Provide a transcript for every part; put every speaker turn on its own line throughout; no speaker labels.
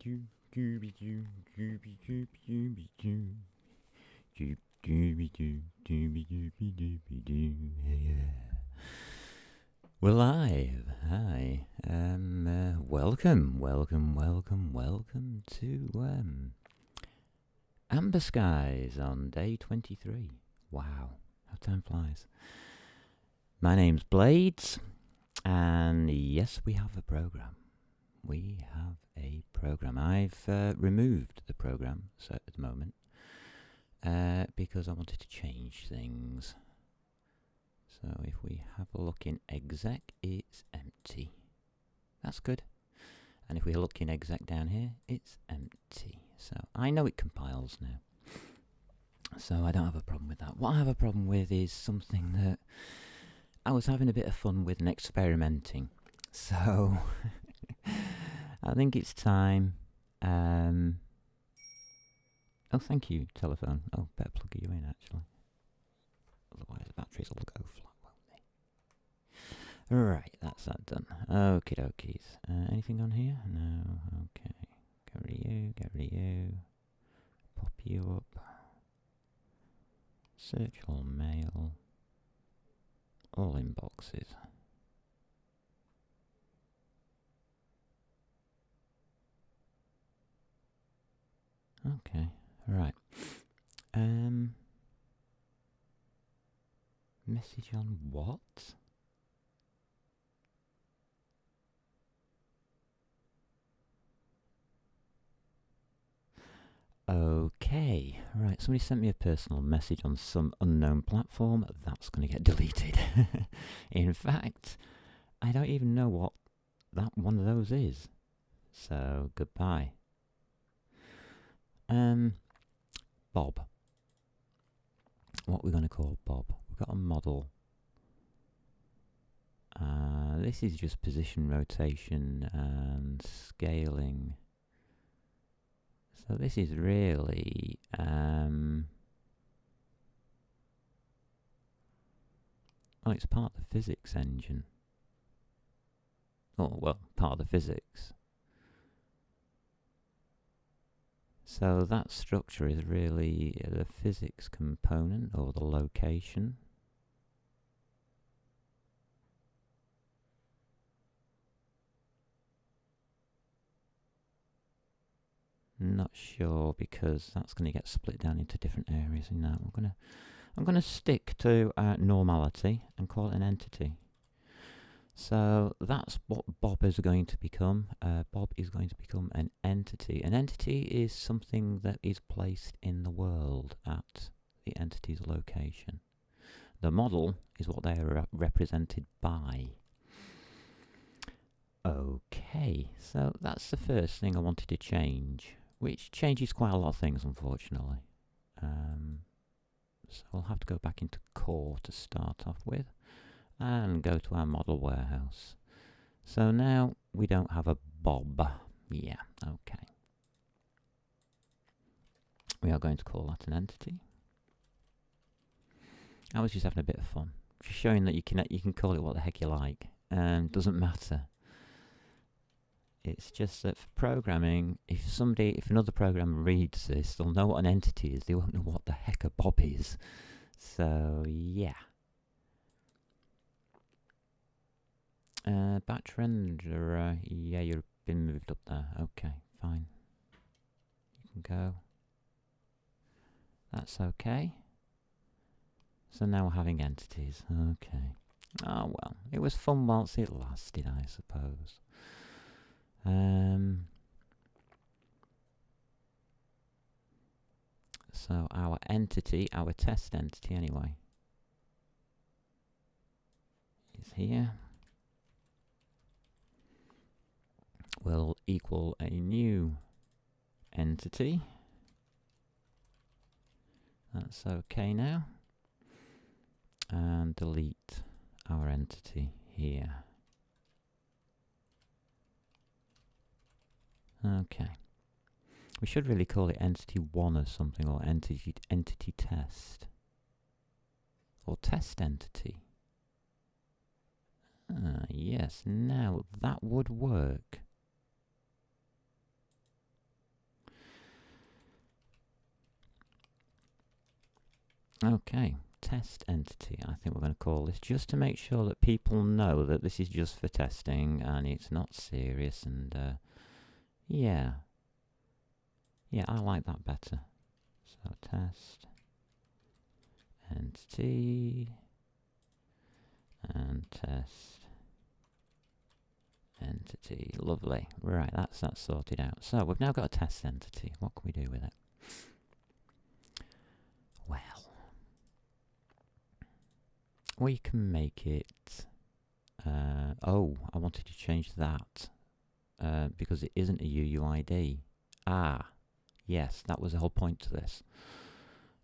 Doo, Gooby Doo, Gooby Gooby Dooby Doo. Doop Dooby Doo, Dooby Dooby Dooby Doo. Yeah. We're live. Hi. Welcome to Amber Skies on day 23. Wow, how time flies. My name's Blades, and yes, we have a program. I've removed the program at the moment because I wanted to change things. So if we have a look in exec, it's empty. That's good. And if we look in exec down here, it's empty. So I know it compiles now. So I don't have a problem with that. What I have a problem with is something that I was having a bit of fun with and experimenting. So I think it's time. Oh, thank you, telephone. Oh, better plug you in, actually. Otherwise the batteries will go flat, won't they? Right, that's that done. Okie dokies. Anything on here? No. Okay. Get rid of you. Pop you up. Search all mail. All inboxes. Okay, right. Message on what? Okay, right, somebody sent me a personal message on some unknown platform. That's going to get deleted. In fact, I don't even know what that one of those is. So, goodbye. Bob. What we're going to call Bob. We've got a model. This is just position rotation and scaling. So this is really well, it's part of the physics engine. Oh, well, part of the physics. So that structure is really the physics component or the location. Not sure because that's going to get split down into different areas. You know, I'm gonna stick to normality and call it an entity. So that's what Bob is going to become. Bob is going to become an entity. An entity is something that is placed in the world at the entity's location. The model is what they are represented by. Okay, so that's the first thing I wanted to change, which changes quite a lot of things, unfortunately. So we'll have to go back into core to start off with and go to our model warehouse. So now we don't have a Bob. Yeah, okay. We are going to call that an entity. I was just having a bit of fun, just showing that you can call it what the heck you like. Doesn't matter. It's just that for programming, if another programmer reads this, they'll know what an entity is. They won't know what the heck a Bob is. So yeah. Batch render, yeah, you've been moved up there. Okay, fine. You can go. That's okay. So now we're having entities. Okay. Oh well, it was fun whilst it lasted, I suppose. So our entity, our test entity anyway, is here. Will equal a new entity. That's okay now. And delete our entity here. Okay. We should really call it entity 1 or something, or entity test. Or test entity. Yes, now that would work. Okay, test entity, I think we're going to call this, just to make sure that people know that this is just for testing and it's not serious. And yeah, I like that better. So test entity and test entity. Lovely. Right, that's that sorted out. So we've now got a test entity. What can we do with it? Well, we can make it... oh, I wanted to change that because it isn't a UUID. Ah, yes, that was the whole point to this.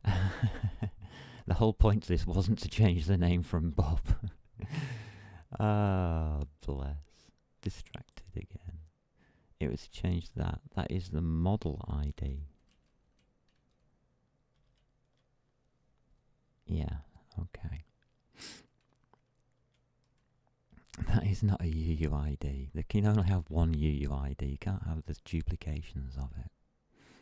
The whole point to this wasn't to change the name from Bob. Ah, bless. Distracted again. It was to change that. That is the model ID. Yeah, okay. That is not a UUID. They can only have one UUID. You can't have the duplications of it.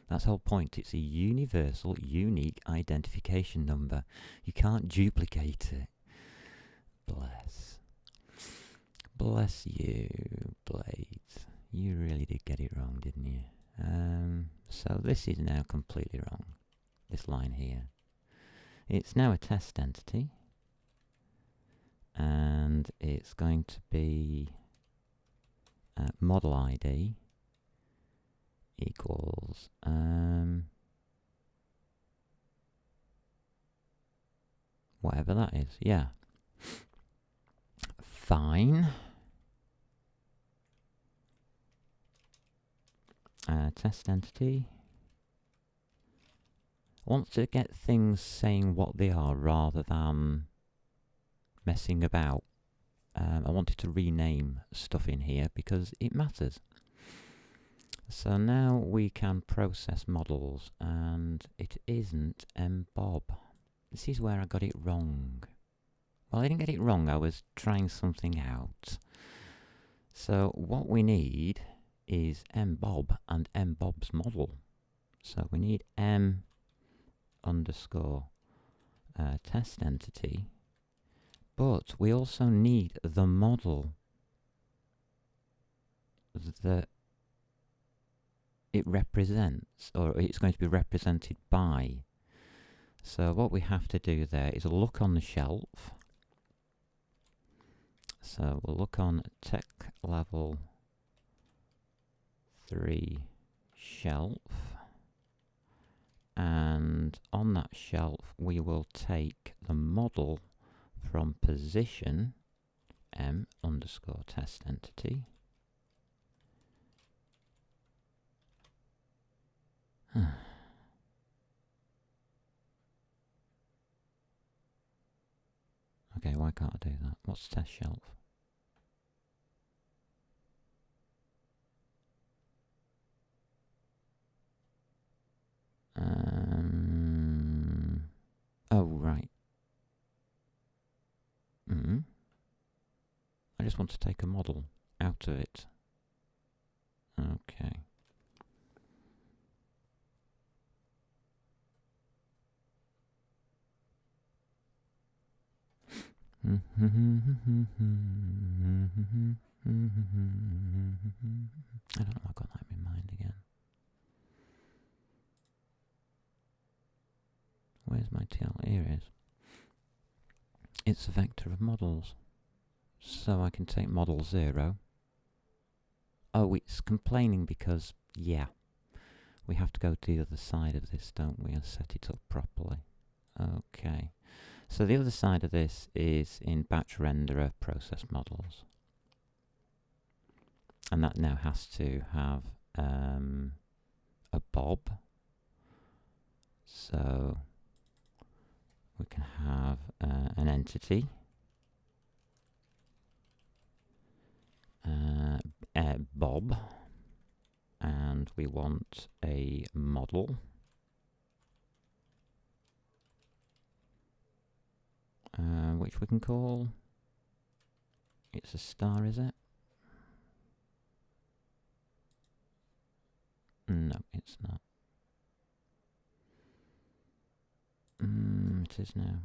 That's the whole point. It's a universal, unique identification number. You can't duplicate it. Bless. Bless you, Blades. You really did get it wrong, didn't you? So this is now completely wrong. This line here. It's now a test entity. And it's going to be model ID equals whatever that is. Yeah. Fine. Test entity. I want to get things saying what they are rather than messing about. I wanted to rename stuff in here because it matters. So now we can process models, and it isn't mbob. This is where I got it wrong. Well, I didn't get it wrong, I was trying something out. So what we need is mbob and mbob's model. So we need m underscore test entity, but we also need the model that it represents, or it's going to be represented by. So what we have to do there is look on the shelf. So we'll look on tech level 3 shelf, and on that shelf we will take the model from position m underscore test entity. Okay, why can't I do that? What's test shelf? Oh, right. I just want to take a model out of it. Okay. I don't know, I got that in mind again. Where's my TL? Here it is. It's a vector of models. So I can take model 0. Oh, it's complaining because, yeah, we have to go to the other side of this, don't we, and set it up properly. Okay. So the other side of this is in batch renderer process models. And that now has to have a bob. So we can have an entity, bob, and we want a model, which we can call, it's a star, is it? No, it's not. difficulties now.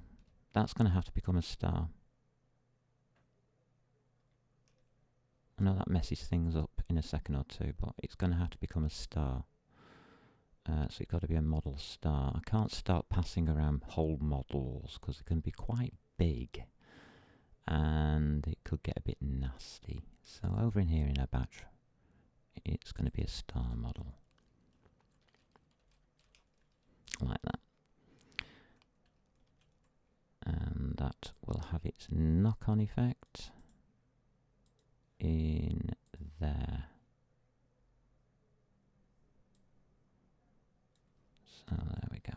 That's going to have to become a star. I know that messes things up in a second or two, but it's going to have to become a star. So it's got to be a model star. I can't start passing around whole models because they can be quite big and it could get a bit nasty. So over in here in our batch, it's going to be a star model. Like that. And that will have its knock-on effect in there. So there we go.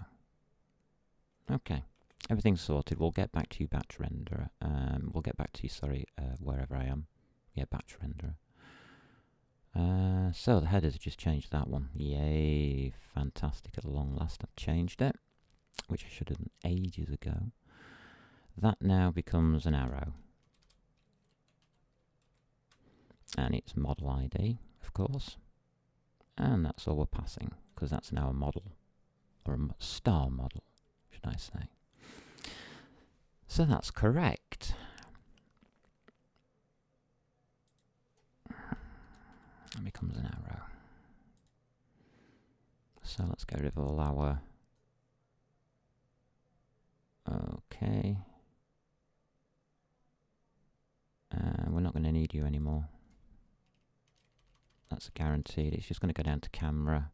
Okay, everything's sorted. We'll get back to you, batch renderer. We'll get back to you, sorry, wherever I am. Yeah, batch renderer. So the headers just changed that one. Yay, fantastic. At long last I've changed it, which I should have done ages ago. That now becomes an arrow. And it's model ID, of course. And that's all we're passing, because that's now a model. Or a star model, should I say. So that's correct. It becomes an arrow. So let's get rid of all our... Okay. We're not going to need you anymore. That's guaranteed. It's just going to go down to camera.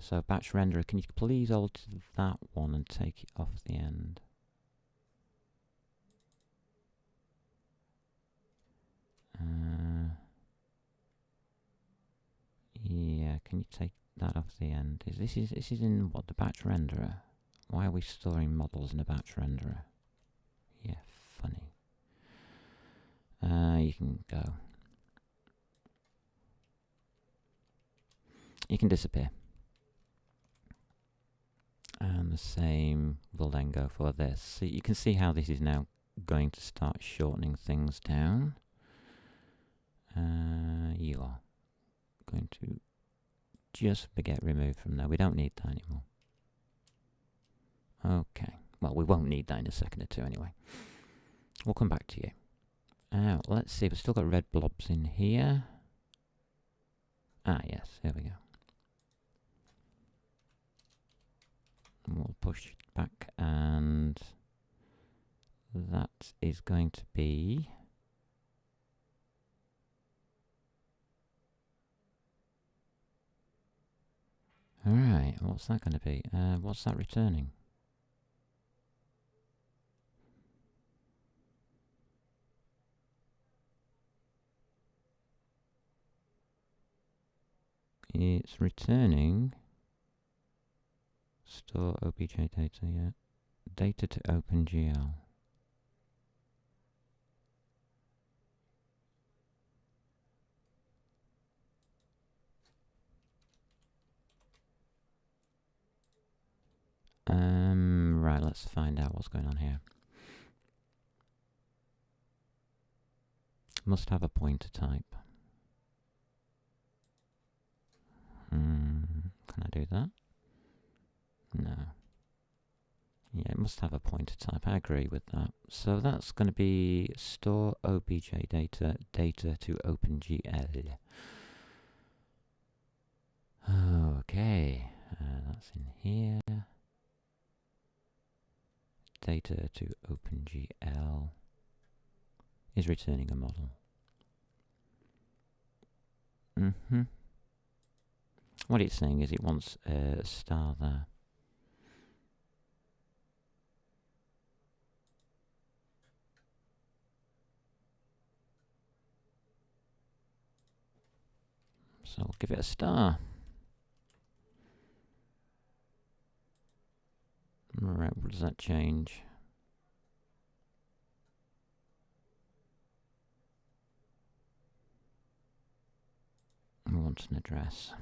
So batch renderer, can you please alter that one and take it off the end? Yeah, can you take that off the end? This is in what, the batch renderer? Why are we storing models in a batch renderer? Yeah, funny. You can go. You can disappear. And the same will then go for this. So you can see how this is now going to start shortening things down. You are going to just get removed from there. We don't need that anymore. Okay. Well, we won't need that in a second or two anyway. We'll come back to you. Let's see. We've still got red blobs in here. Ah, yes. Here we go. We'll push it back, and that is going to be... Alright, what's that going to be? What's that returning? It's returning store obj data, yeah. Data to OpenGL. Right, let's find out what's going on here. Must have a pointer type. Can I do that? No. Yeah, it must have a pointer type. I agree with that. So that's going to be store obj data to OpenGL. Okay, that's in here. Data to OpenGL is returning a model. What it's saying is it wants a star there. So we'll give it a star. Right, what does that change? We want an address.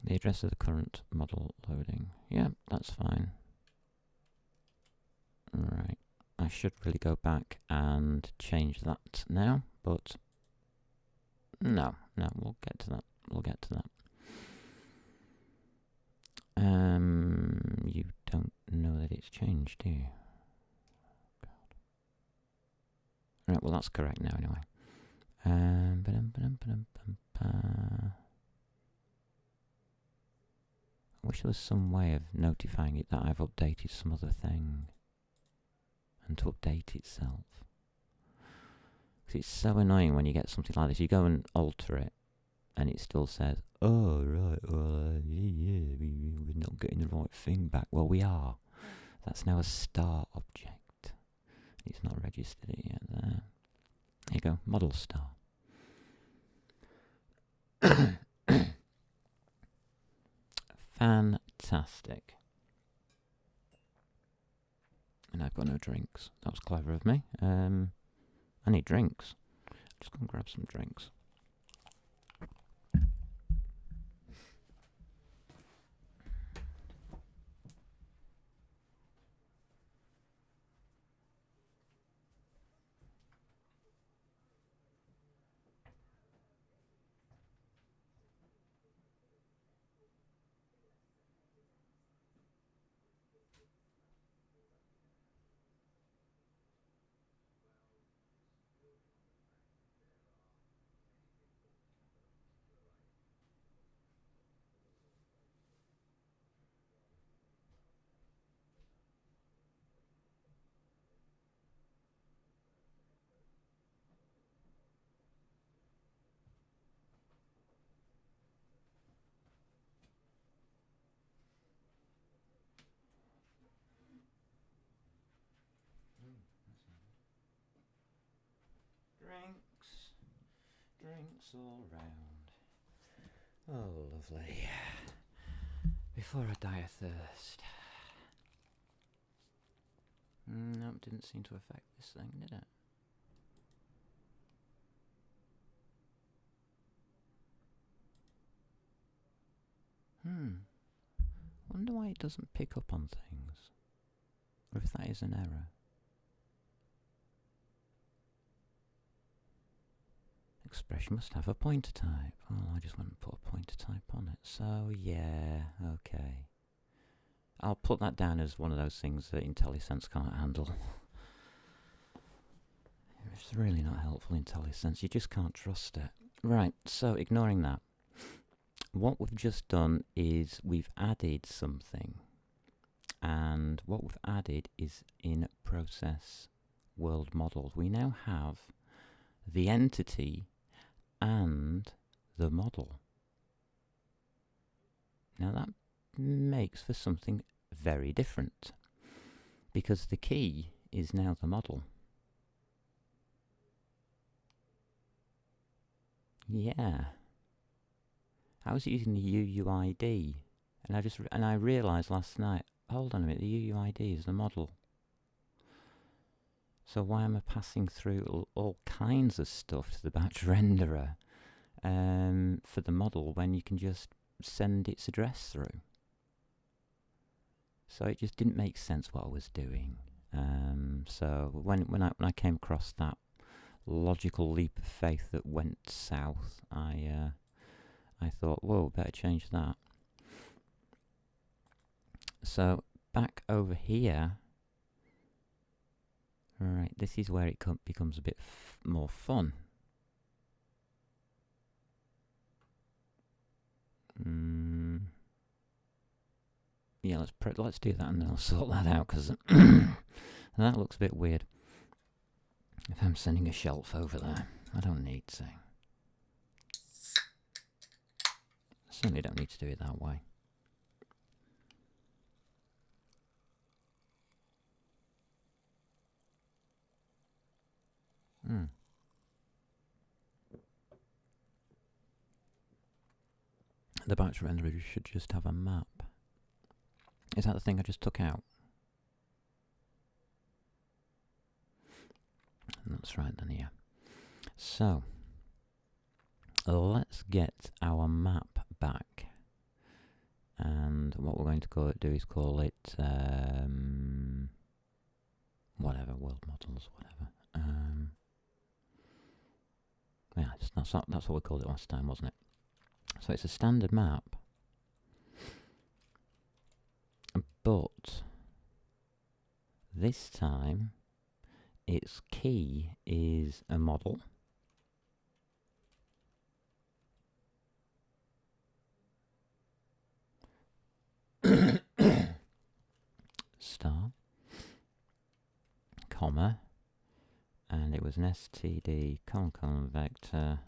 The address of the current model loading. Yeah, that's fine. Right. I should really go back and change that now, but no, we'll get to that. We'll get to that. it's changed, do you? God. Right, well that's correct now anyway. I wish there was some way of notifying it that I've updated some other thing and to update itself. Because it's so annoying when you get something like this. You go and alter it and it still says, oh right, well yeah, we're not getting the right thing back. Well, we are. That's now a star object. It's not registered it yet there. There you go, model star. Fantastic. And I've got no drinks. That was clever of me. I need drinks. Just go and grab some drinks. Drinks all round. Oh, lovely. Before I die of thirst. No, it didn't seem to affect this thing, did it? Wonder why it doesn't pick up on things. Or if that is an error. Expression must have a pointer type. Oh, I just went and put a pointer type on it. So, yeah, okay. I'll put that down as one of those things that IntelliSense can't handle. It's really not helpful, IntelliSense. You just can't trust it. Right, so ignoring that. What we've just done is we've added something. And what we've added is in process world models. We now have the entity and the model. Now that makes for something very different, because the key is now the model. Yeah. I was using the UUID, and I realised last night, hold on a minute, the UUID is the model. So why am I passing through all kinds of stuff to the batch renderer for the model when you can just send its address through? So it just didn't make sense what I was doing. So when I came across that logical leap of faith that went south, I thought, whoa, better change that. So back over here, right, this is where it becomes a bit more fun. Yeah, let's do that and then I'll sort that out, because that looks a bit weird. If I'm sending a shelf over there, I don't need to. Certainly don't need to do it that way. The batch renderer should just have a map. Is that the thing I just took out? That's right then, yeah. So, let's get our map back. And what we're going to do is call it, whatever, world models, whatever. Yeah, that's what we called it last time, wasn't it? So it's a standard map, but this time its key is a model. Star, comma, and it was an std colon vector,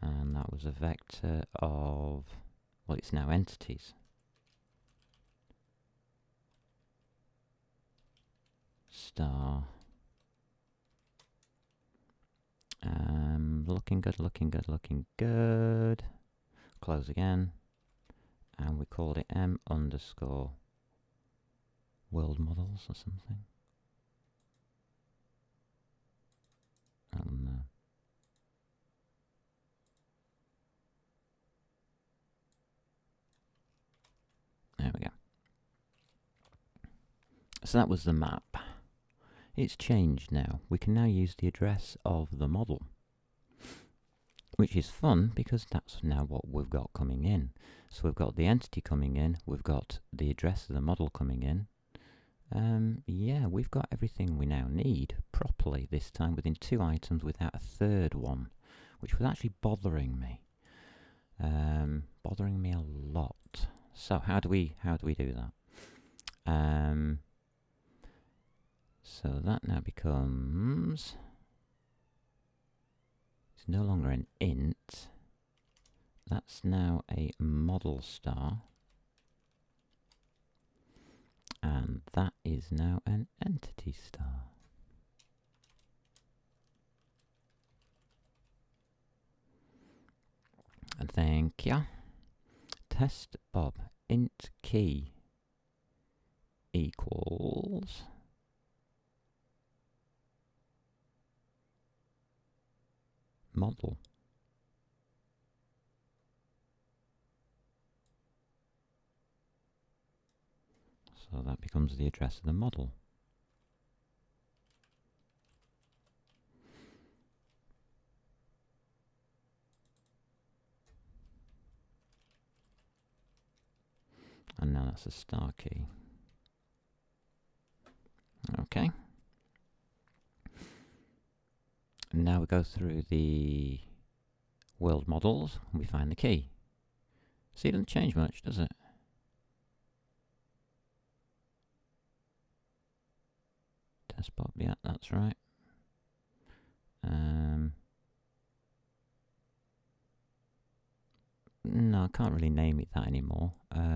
and that was a vector of, well, it's now entities. Star. Looking good, looking good, looking good. Close again. And we called it m underscore world models or something. There we go. So that was the map. It's changed now. We can now use the address of the model, which is fun because that's now what we've got coming in. So we've got the entity coming in, we've got the address of the model coming in. Yeah, we've got everything we now need properly this time within 2 items without a third one, which was actually bothering me. Bothering me a lot. So how do we do that? So that now becomes, it's no longer an int, that's now a model star, and that is now an entity star. And thank you. Test Bob int key equals model. So that becomes the address of the model. And now that's a star key. Okay. And now we go through the world models and we find the key. See, it doesn't change much, does it? Test Bob, yeah, that's right. No, I can't really name it that anymore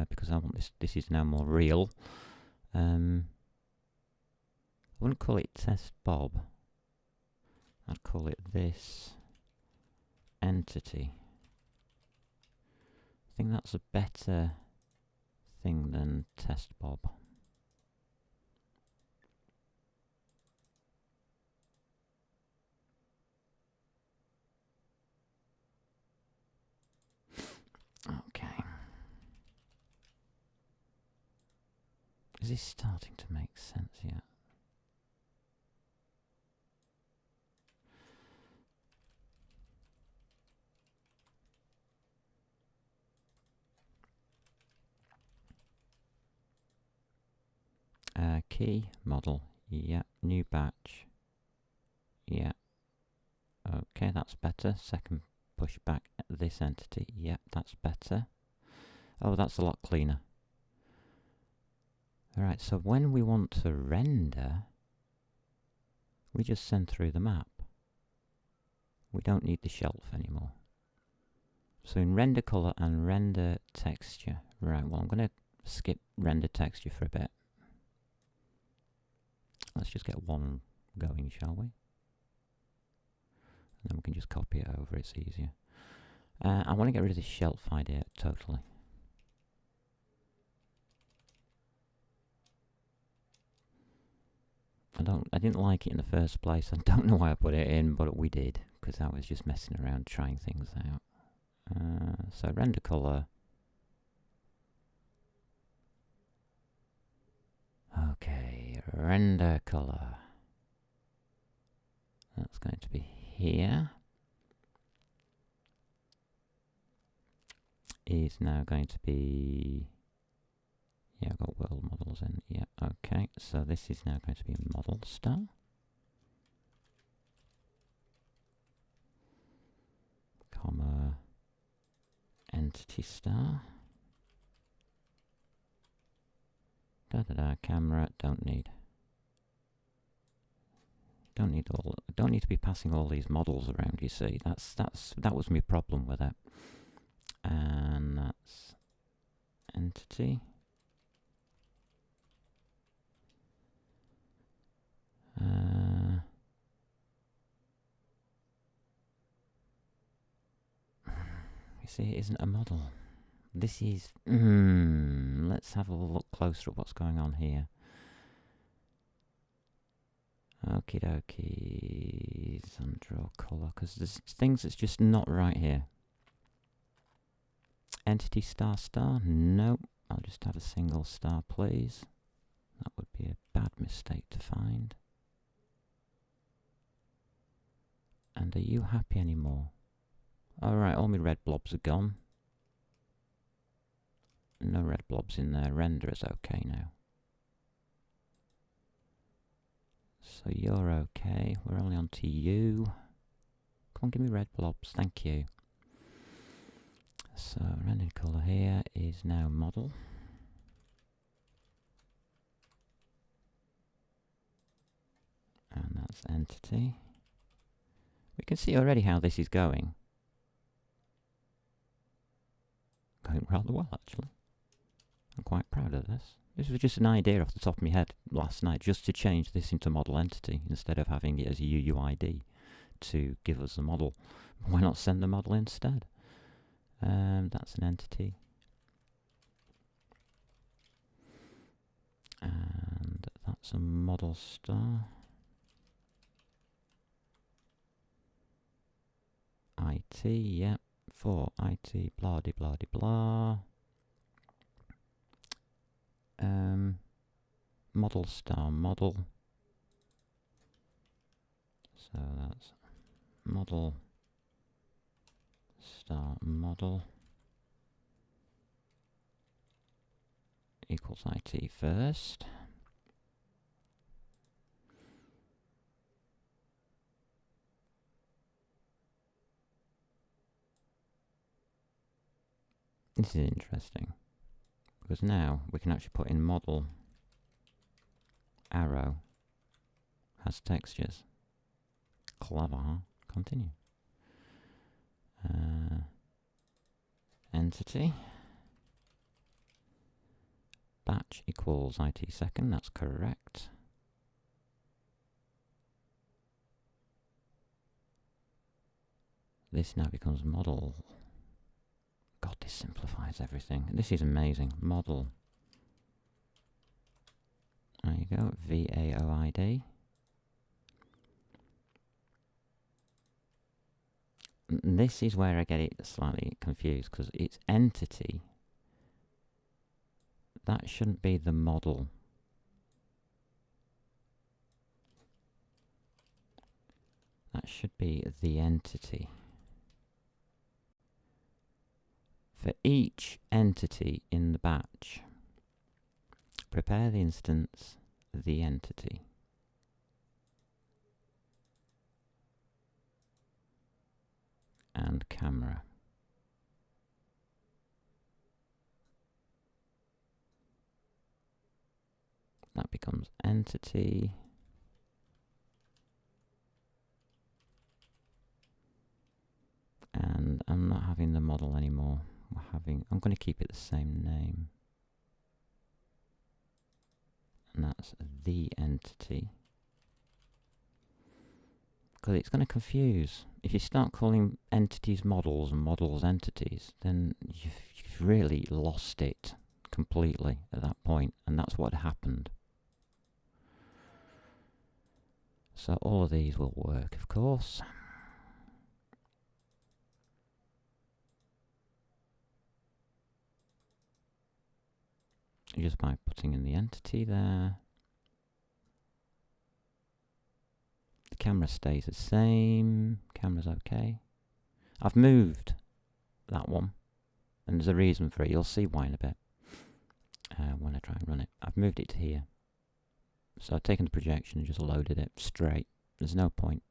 because I want this is now more real. I wouldn't call it Test Bob. I'd call it this entity. I think that's a better thing than Test Bob. Okay. Is this starting to make sense yet? Key, model, yeah, new batch, yeah, okay, that's better. Second push back this entity, yeah, that's better. Oh, that's a lot cleaner. Alright, so when we want to render, we just send through the map. We don't need the shelf anymore. So in render color and render texture, right, well I'm going to skip render texture for a bit. Let's just get one going, shall we? And then we can just copy it over, it's easier. I want to get rid of this shelf idea totally. I didn't like it in the first place. I don't know why I put it in, but we did, because I was just messing around trying things out. So render color. Okay, render color. That's going to be here. Is now going to be, Yeah, I've got world models in. Yeah, okay. So this is now going to be a model star. Comma, entity star. Camera, don't need to be passing all these models around, you see. That was my problem with it. And that's entity. You see, it isn't a model. This is... let's have a look closer at what's going on here. Okie dokie. Undraw color, because there's things that's just not right here. Entity star star? Nope. I'll just have a single star, please. That would be a bad mistake to find. And are you happy anymore? Alright, all my red blobs are gone. No red blobs in there. Render is okay now. So you're okay. We're only on to you. Come on, give me red blobs. Thank you. So random color here is now model. And that's entity. We can see already how this is going. Going rather well, actually. I'm quite proud of this. This was just an idea off the top of my head last night, just to change this into model entity instead of having it as a UUID to give us the model. Why not send the model instead? That's an entity. And that's a model star. IT, yep, for IT, blah de blah de blah. Model star model. So that's model star model equals IT first. This is interesting, because now we can actually put in model arrow has textures. Clever, huh? Continue. Entity. Batch equals IT second, that's correct. This now becomes model. God, this simplifies everything. This is amazing. Model. There you go, VAOID. This is where I get it slightly confused, because it's entity. That shouldn't be the model. That should be the entity. For each entity in the batch, prepare the instance, the entity. And camera. That becomes entity. And I'm not having the model anymore. I'm going to keep it the same name. And that's the entity. Because it's going to confuse. If you start calling entities models and models entities, then you've really lost it completely at that point, and that's what happened. So all of these will work, of course. Just by putting in the entity there. The camera stays the same. Camera's okay. I've moved that one, and there's a reason for it. You'll see why in a bit. when I try and run it. I've moved it to here. So I've taken the projection and just loaded it straight. There's no point.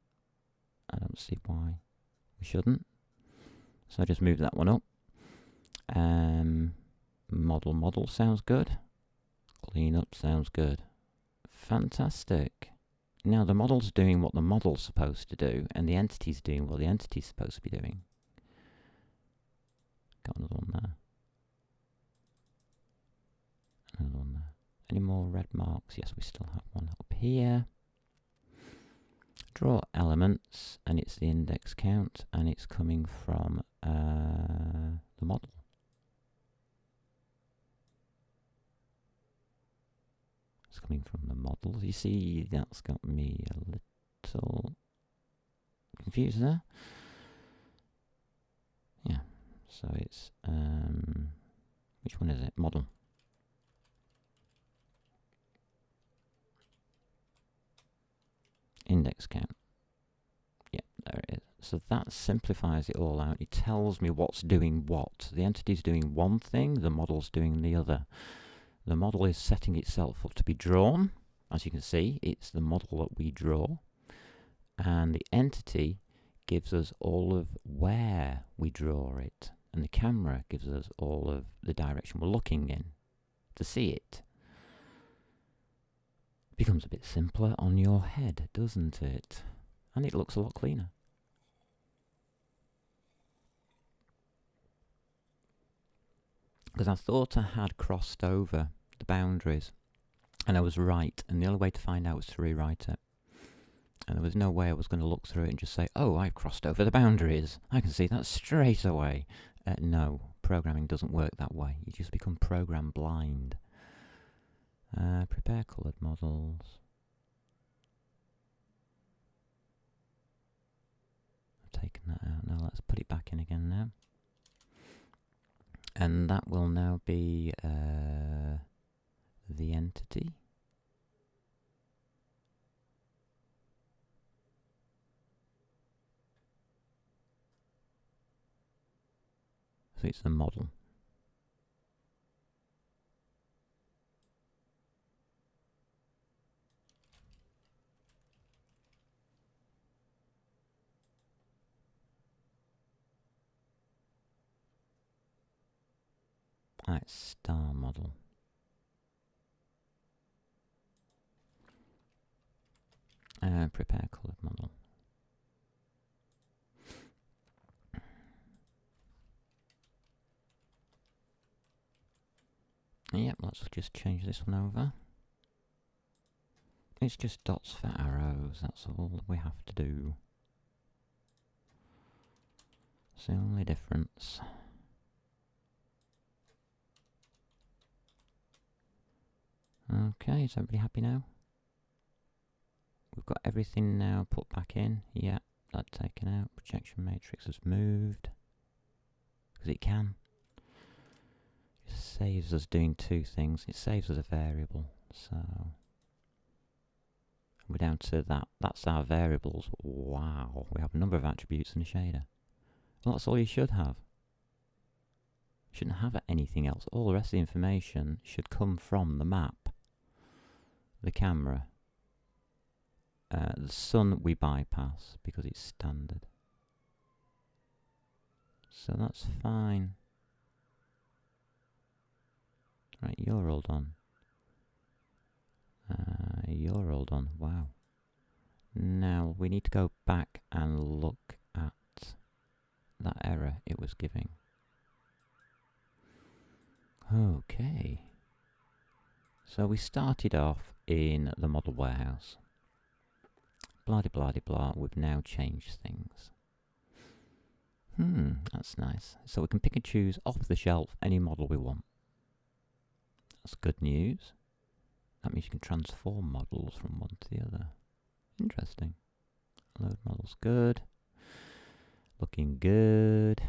I don't see why we shouldn't. So I just moved that one up. Model sounds good. Clean up sounds good. Fantastic. Now the model's doing what the model's supposed to do, and the entity's doing what the entity's supposed to be doing. Got another one there. Another one there. Any more red marks? Yes, we still have one up here. Draw elements, and it's the index count, and it's coming from the model. It's coming from the model. You see, that's got me a little confused there. Yeah, so it's, which one is it? Model. Index count. Yeah, there it is. So that simplifies it all out. It tells me what's doing what. The entity's doing one thing, the model's doing the other. The model is setting itself up to be drawn. As you can see, it's the model that we draw. And the entity gives us all of where we draw it. And the camera gives us all of the direction we're looking in to see it. Becomes a bit simpler on your head, doesn't it? And it looks a lot cleaner. Because I thought I had crossed over the boundaries, and I was right, and the only way to find out was to rewrite it. And there was no way I was going to look through it and just say, oh, I've crossed over the boundaries. I can see that straight away. No, programming doesn't work that way. You just become program blind. Prepare coloured models. I've taken that out. Now let's put it back in again now. And that will now be the entity. So it's the model. It's star model. Prepare coloured model. Yep, let's just change this one over. It's just dots for arrows, that's all we have to do. It's the only difference. Okay, is everybody happy now? We've got everything now put back in. Yeah, that's taken out. Projection matrix has moved. Because it can. It saves us doing two things. It saves us a variable. So we're down to that. That's our variables. Wow. We have a number of attributes and a shader. Well, that's all you should have. You shouldn't have anything else. All the rest of the information should come from the map. The camera. The sun we bypass because it's standard. So that's fine. Right, you're all done. You're all done. Wow. Now we need to go back and look at that error it was giving. Okay. So we started off in the model warehouse. Blah de blah de blah. We've now changed things. That's nice. So we can pick and choose off the shelf any model we want. That's good news. That means you can transform models from one to the other. Interesting. Load models good. Looking good.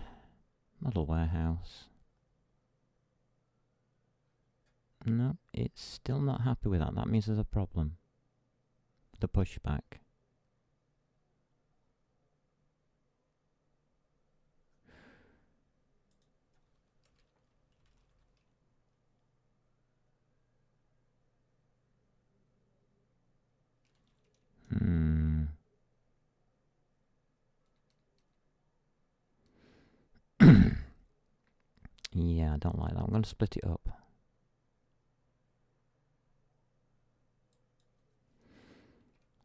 Model warehouse. No, it's still not happy with that. That means there's a problem. The pushback. Yeah, I don't like that. I'm going to split it up.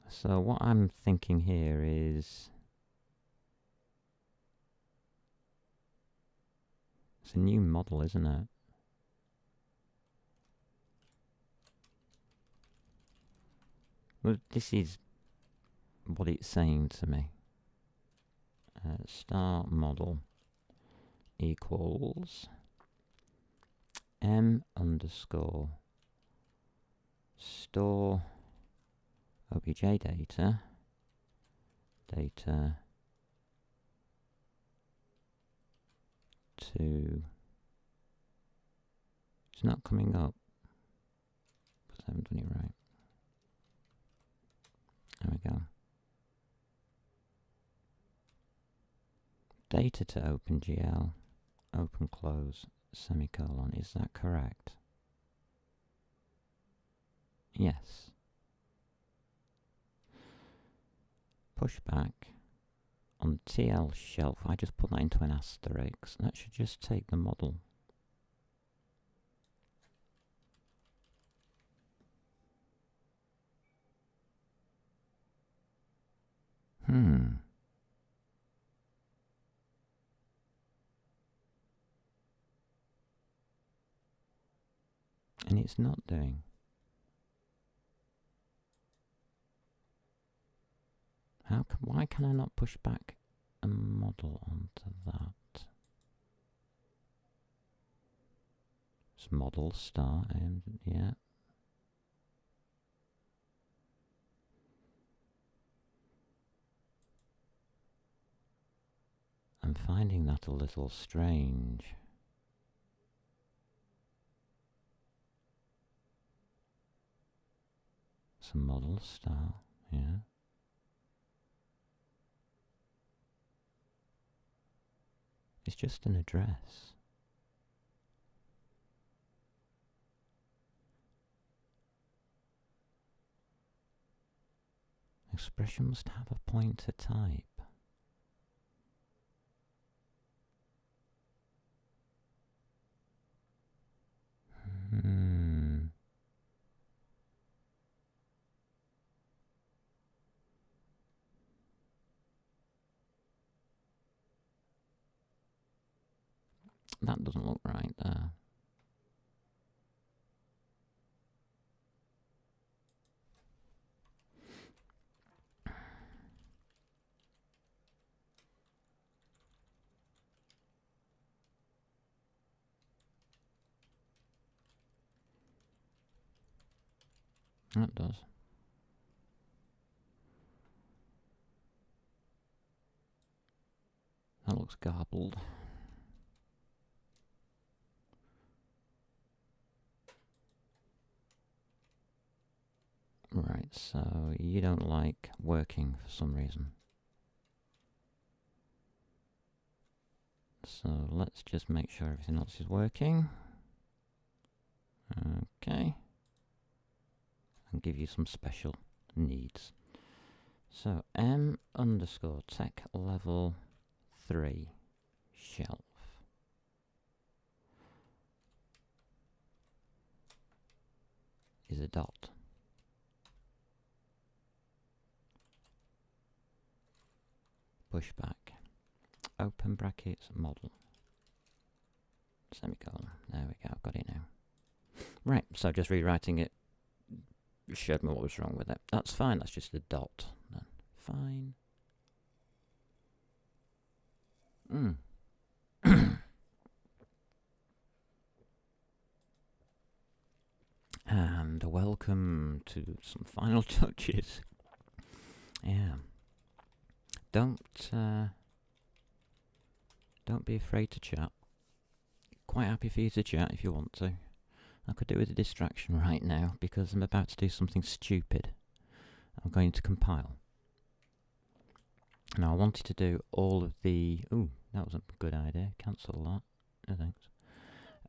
So what I'm thinking here is... It's a new model, isn't it? Well, this is what it's saying to me. Star model equals m underscore store obj data to... It's not coming up because I haven't done it right. There we go. Data to OpenGL, open close, semicolon. Is that correct? Yes. Pushback on the TL shelf. I just put that into an asterisk. That should just take the model. And it's not doing. Why can I not push back a model onto that? It's model star and yeah. I'm finding that a little strange. Some model star, yeah. It's just an address. Expression must have a pointer type. That doesn't look right there. That does. That looks garbled. Right, so you don't like working for some reason. So let's just make sure everything else is working. Okay. And give you some special needs. So m underscore tech level 3 shelf. Is a dot. Pushback. Open brackets model. Semicolon. There we go, I've got it now. Right, so just rewriting it showed me what was wrong with it. That's fine, that's just a dot. Fine. And welcome to some final touches. Yeah. Don't be afraid to chat. Quite happy for you to chat if you want to. I could do with a distraction right now because I'm about to do something stupid. I'm going to compile. Now I wanted to do all of the... Ooh, that was a good idea. Cancel that. No thanks.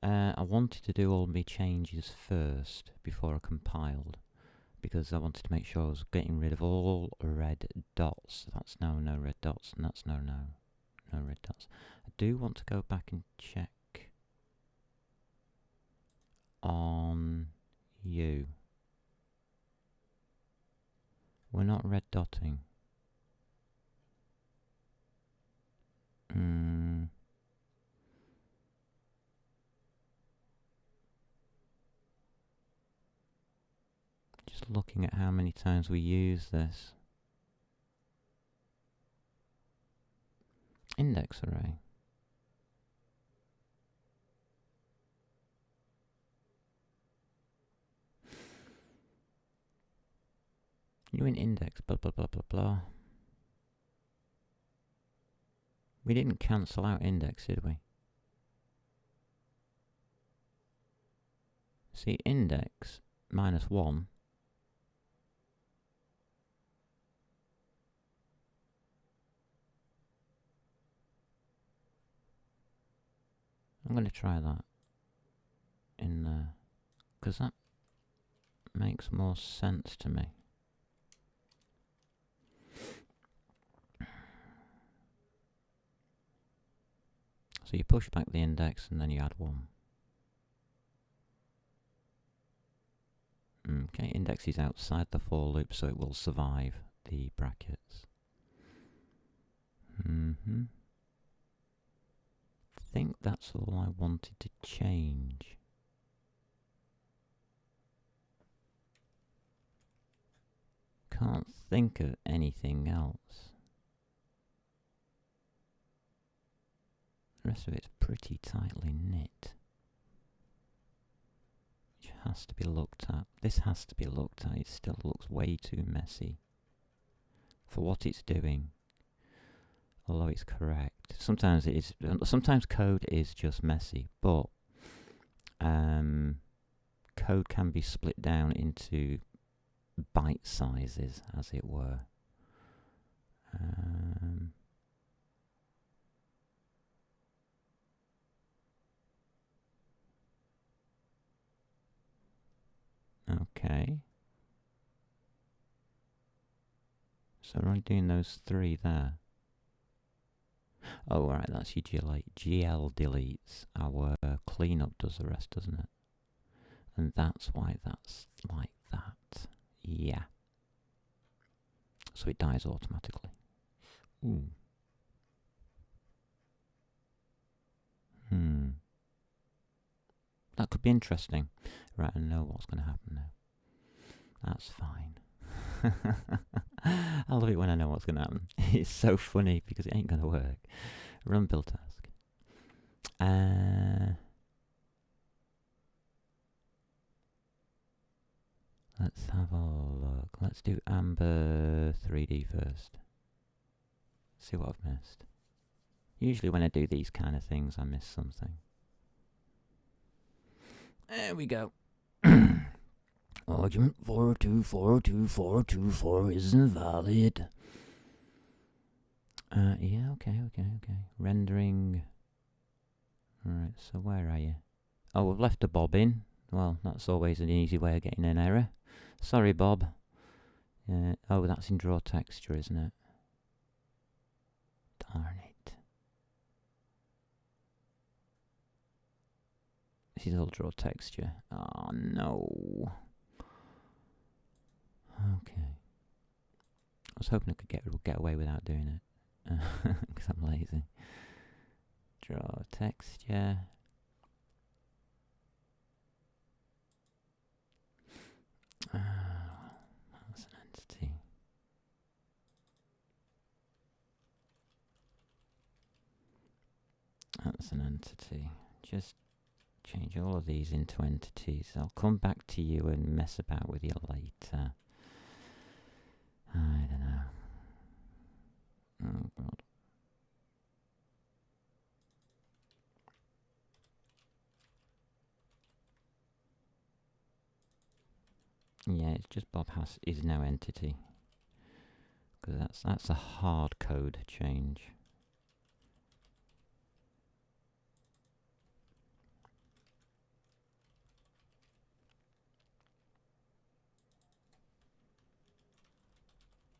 I wanted to do all my changes first before I compiled, because I wanted to make sure I was getting rid of all red dots. That's now no red dots, and that's no red dots. I do want to go back and check on U. We're not red dotting. Just looking at how many times we use this. Index array. You in index, blah blah blah blah blah. We didn't cancel out index, did we? See, index minus 1 I'm going to try that in there, because that makes more sense to me. So you push back the index and then you add 1. Okay, index is outside the for loop, so it will survive the brackets. I think that's all I wanted to change. Can't think of anything else. The rest of it's pretty tightly knit. Which has to be looked at. This has to be looked at. It still looks way too messy for what it's doing. Although it's correct. Sometimes it is. Sometimes code is just messy, but code can be split down into byte sizes, as it were. Okay. So we're only doing those 3 there. Oh, right, that's your GL deletes. Our cleanup does the rest, doesn't it? And that's why that's like that. Yeah. So it dies automatically. Ooh. That could be interesting. Right, I know what's going to happen now. That's fine. I love it when I know what's going to happen. It's so funny because it ain't going to work. Run build task. Let's have a look. Let's do Amber 3D first. See what I've missed. Usually when I do these kind of things, I miss something. There we go. Argument 4242424 isn't valid. Yeah, okay. Rendering. Alright, so where are you? Oh, we've left a bob in. Well, that's always an easy way of getting an error. Sorry, Bob. Oh, that's in draw texture, isn't it? Darn it. This is all draw texture. Oh, no. Okay. I was hoping I could get away without doing it. Because I'm lazy. Draw texture. That's an entity. That's an entity. Just change all of these into entities. I'll come back to you and mess about with you later. I don't know. Oh god. Yeah, it's just Bob is no entity. Because that's a hard code change.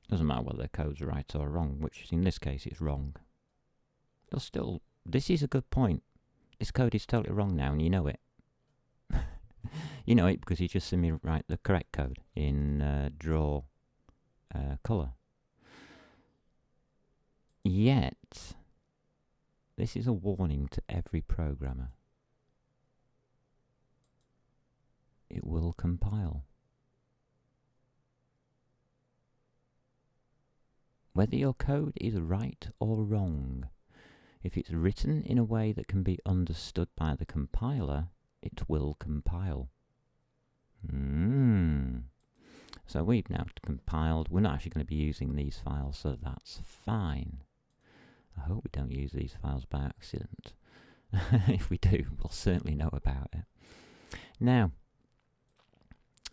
Doesn't matter whether the code's right or wrong, which in this case it's wrong. But still, this is a good point. This code is totally wrong now and you know it. You know it because you just see me write the correct code in draw color. Yet, this is a warning to every programmer. It will compile. Whether your code is right or wrong, if it's written in a way that can be understood by the compiler, it will compile. So we've now compiled. We're not actually going to be using these files, so that's fine. I hope we don't use these files by accident. If we do, we'll certainly know about it. Now,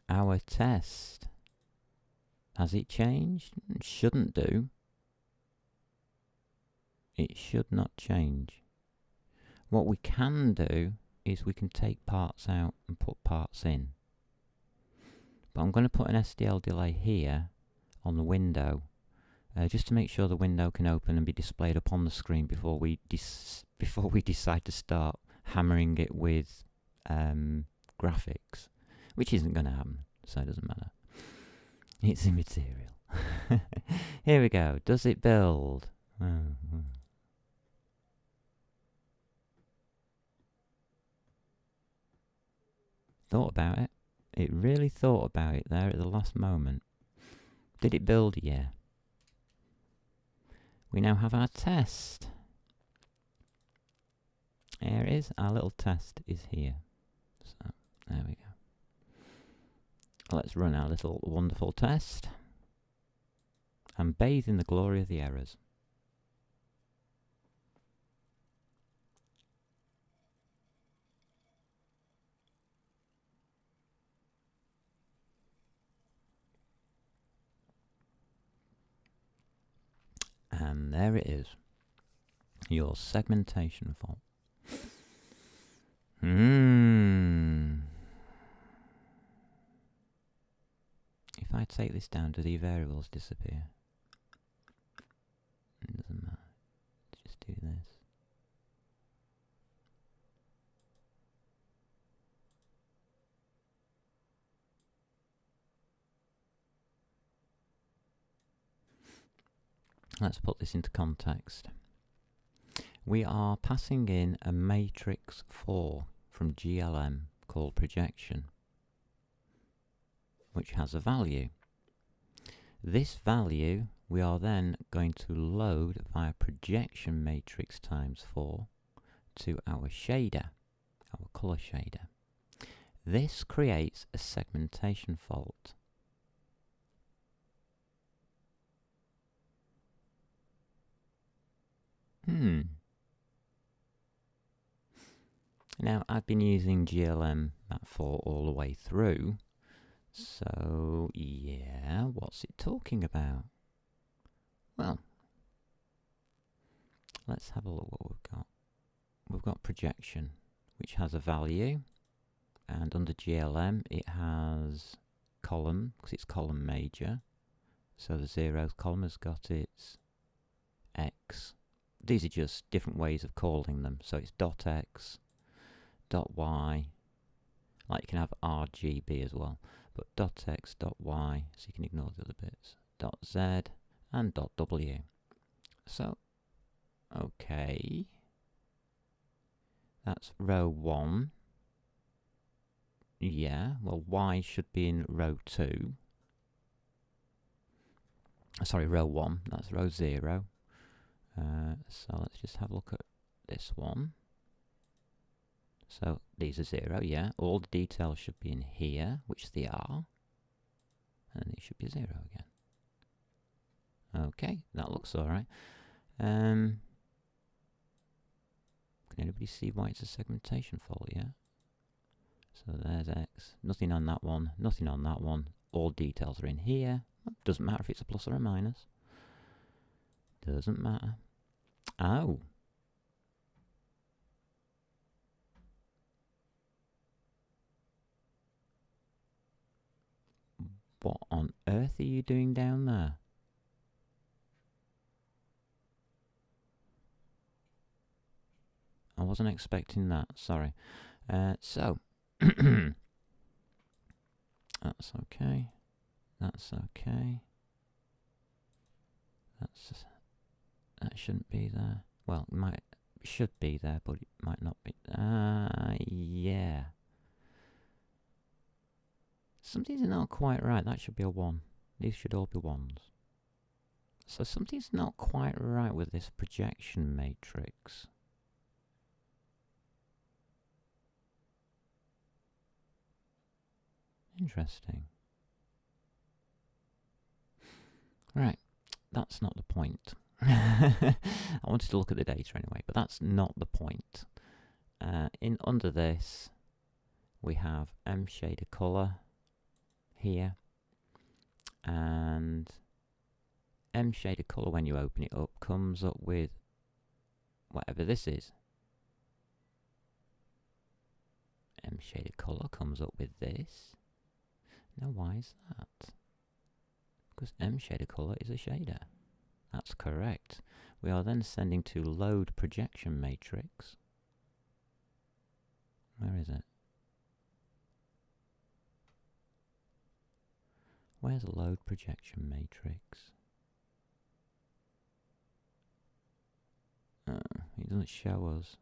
our test. Has it changed? It shouldn't do. It should not change. What we can do is we can take parts out and put parts in. But I'm going to put an SDL delay here on the window just to make sure the window can open and be displayed up on the screen before we decide to start hammering it with graphics, which isn't going to happen, so it doesn't matter. It's immaterial. Here we go. Does it build? Thought about it. It really thought about it there at the last moment. Did it build? Yeah. We now have our test. Here it is. Our little test is here. So, there we go. Let's run our little wonderful test and bathe in the glory of the errors. And there it is. Your segmentation fault. If I take this down, do the variables disappear? It doesn't matter. Let's just do this. Let's put this into context. We are passing in a matrix 4 from GLM called projection, which has a value. This value we are then going to load via projection matrix times 4 to our shader, our color shader. This creates a segmentation fault. Now, I've been using GLM MAT4 all the way through, so yeah, what's it talking about? Well, let's have a look what we've got. We've got projection, which has a value, and under GLM it has column, because it's column major, so the 0th column has got its X. These are just different ways of calling them, so it's .x, .y, like you can have RGB as well, but .x, .y, so you can ignore the other bits, .z and .w. So, okay, that's row 1. Yeah, well, Y should be in row 2. Sorry, row 1, that's row 0. So let's just have a look at this one. So these are 0, yeah. All the details should be in here, which they are. And it should be 0 again. Okay, that looks alright. Can anybody see why it's a segmentation fault, yeah? So there's X. Nothing on that one, nothing on that one. All details are in here. Doesn't matter if it's a plus or a minus. Doesn't matter. Oh. What on earth are you doing down there? I wasn't expecting that, sorry. So, That's okay. That's okay. That shouldn't be there. Well, it should be there, but it might not be. Yeah. Something's not quite right. That should be a 1. These should all be 1s. So something's not quite right with this projection matrix. Interesting. Right, that's not the point. I wanted to look at the data anyway, but that's not the point. Under this, we have M shader color here, and M shader color, when you open it up, comes up with whatever this is. M shader color comes up with this. Now, why is that? Because M shader color is a shader. That's correct. We are then sending to load projection matrix. Where is it? Where's load projection matrix? It doesn't show us.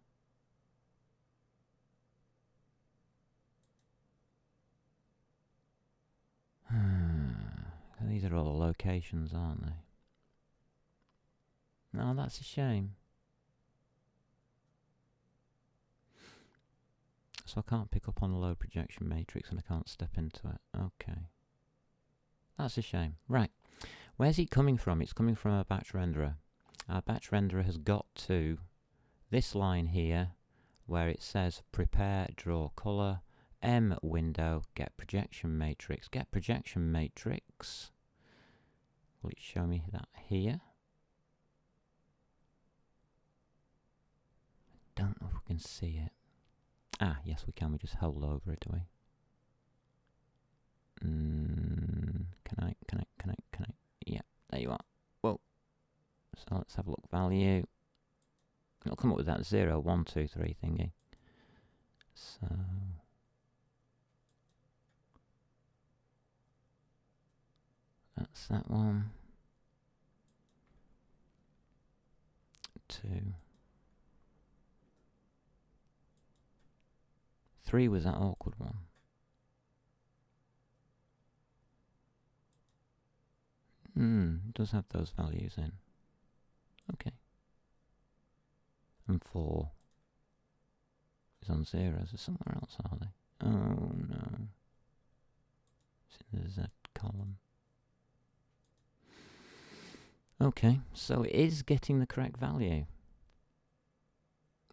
These are all the locations, aren't they? No, that's a shame. So I can't pick up on the load projection matrix and I can't step into it. Okay. That's a shame. Right. Where's it coming from? It's coming from our batch renderer. Our batch renderer has got to this line here where it says prepare draw color M window get projection matrix. Get projection matrix. Will it show me that here? I don't know if we can see it. Ah, yes we can. We just hold over it, do we? Can I? Yeah, there you are. Whoa. So let's have a look. Value. It'll come up with that 0, 1, 2, 3 thingy. So that's that one. 2. 3 was that awkward one. It does have those values in. Okay. And 4 is on zeros. Or somewhere else, are they? Oh no. It's in the Z column. Okay, so it is getting the correct value.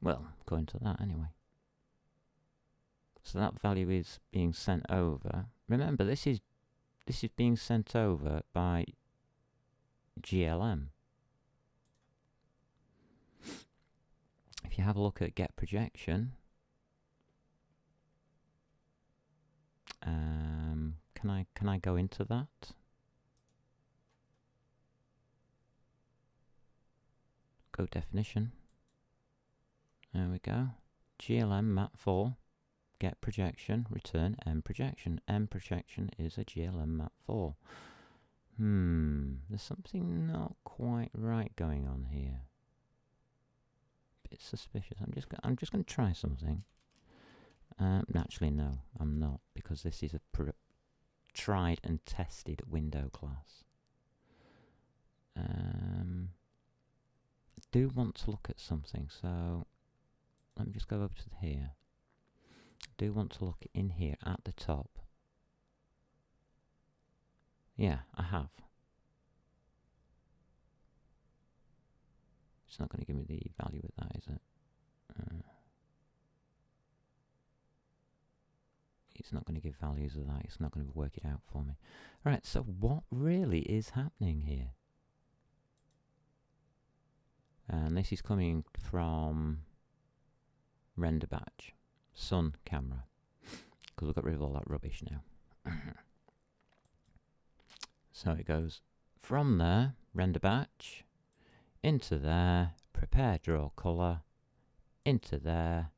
Well, according to that anyway. So that value is being sent over. Remember, this is being sent over by GLM. If you have a look at get projection, can I go into that? Go definition. There we go. GLM map 4. Get projection, return M projection. M projection is a GLM map 4. There's something not quite right going on here. Bit suspicious. I'm just going to try something. Actually, no, I'm not, because this is a tried and tested window class. I do want to look at something, so let me just go over to here. I do want to look in here at the top. Yeah, I have. It's not going to give me the value of that, is it? It's not going to give values of that. It's not going to work it out for me. Right, so what really is happening here? And this is coming from render batch, sun camera, because we've got rid of all that rubbish now. So it goes from there, render batch, into there, prepare draw color, into there,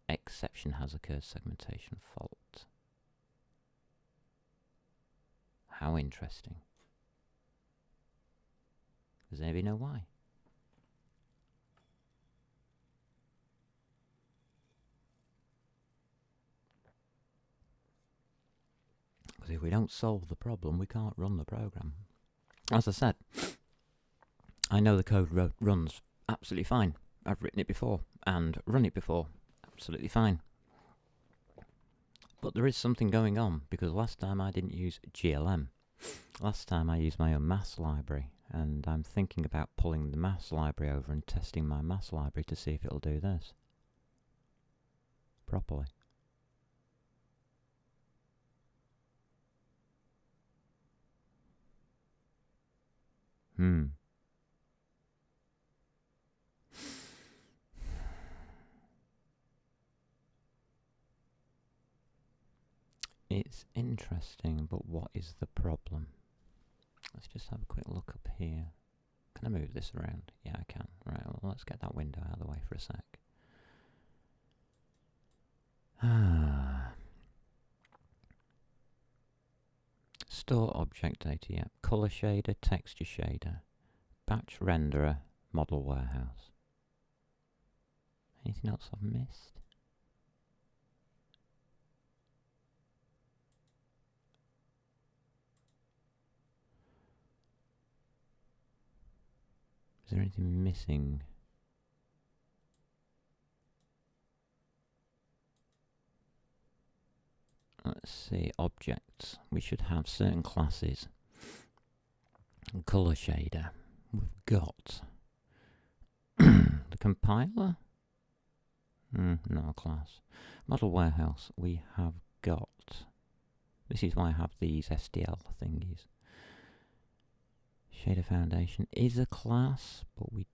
exception has occurred, segmentation fault. How interesting. Does anybody know why? Because if we don't solve the problem, we can't run the program. As I said, I know the code runs absolutely fine. I've written it before and run it before. Absolutely fine. But there is something going on, because last time I didn't use GLM. Last time I used my own maths library, and I'm thinking about pulling the maths library over and testing my maths library to see if it'll do this properly. It's interesting, but what is the problem? Let's just have a quick look up here. Can I move this around? Yeah, I can. Right, well, let's get that window out of the way for a sec. Store object data, yeah. Color shader, texture shader, batch renderer, model warehouse. Anything else I've missed? Is there anything missing? Let's see, objects. We should have certain classes. Color shader. We've got the compiler. Not a class. Model warehouse. We have got. This is why I have these STL thingies. Shader foundation is a class, but we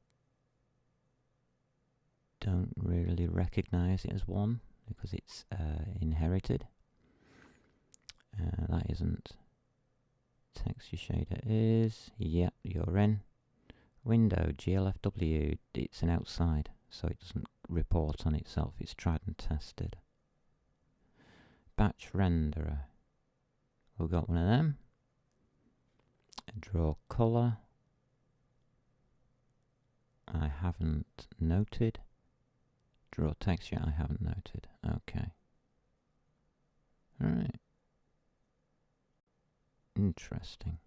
don't really recognize it as one because it's inherited. That isn't. Texture shader is. Yep, you're in. Window, GLFW, it's an outside, so it doesn't report on itself. It's tried and tested. Batch renderer. We've got one of them. Draw color. I haven't noted. Draw texture, I haven't noted. Okay. Alright. Interesting.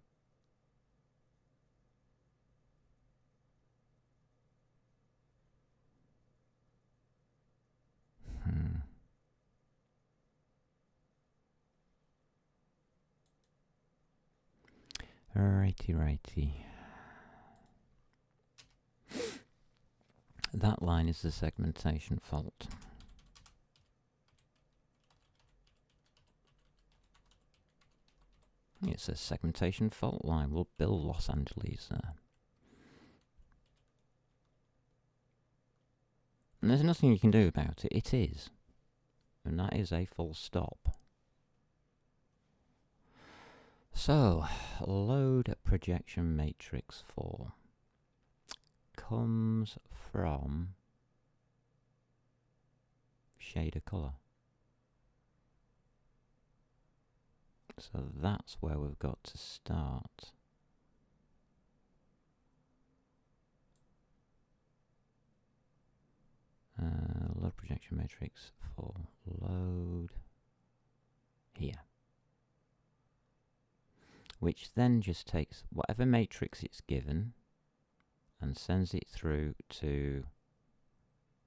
Righty. That line is the segmentation fault. It's a segmentation fault line. We'll build Los Angeles there. And there's nothing you can do about it. It is. And that is a full stop. So, load projection matrix 4 comes from shader color. So that's where we've got to start. Load projection matrix for load here. Which then just takes whatever matrix it's given and sends it through to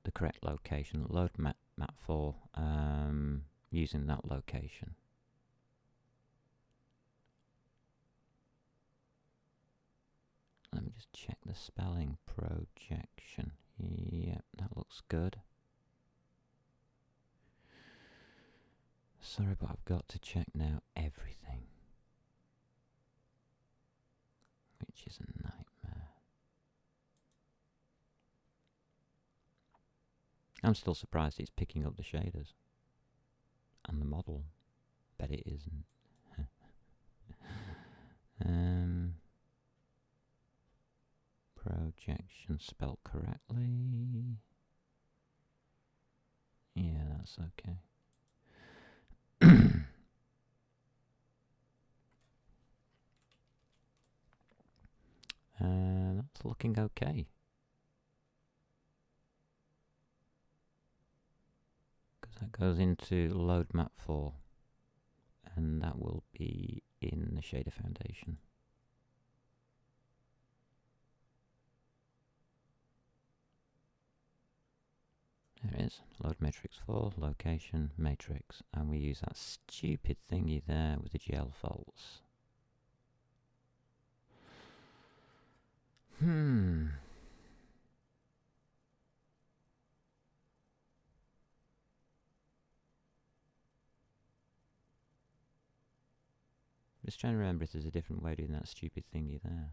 the correct location. Load map 4 using that location. Let me just check the spelling. Projection. Yep, that looks good. Sorry, but I've got to check now everything, which is a nightmare. I'm still surprised it's picking up the shaders and the model. Bet it isn't. Projection spelled correctly. Yeah, that's okay. It's looking okay. Because that goes into load map 4. And that will be in the shader foundation. There it is, load matrix 4, location, matrix, and we use that stupid thingy there with the GL faults. Just trying to remember if there's a different way of doing that stupid thingy there.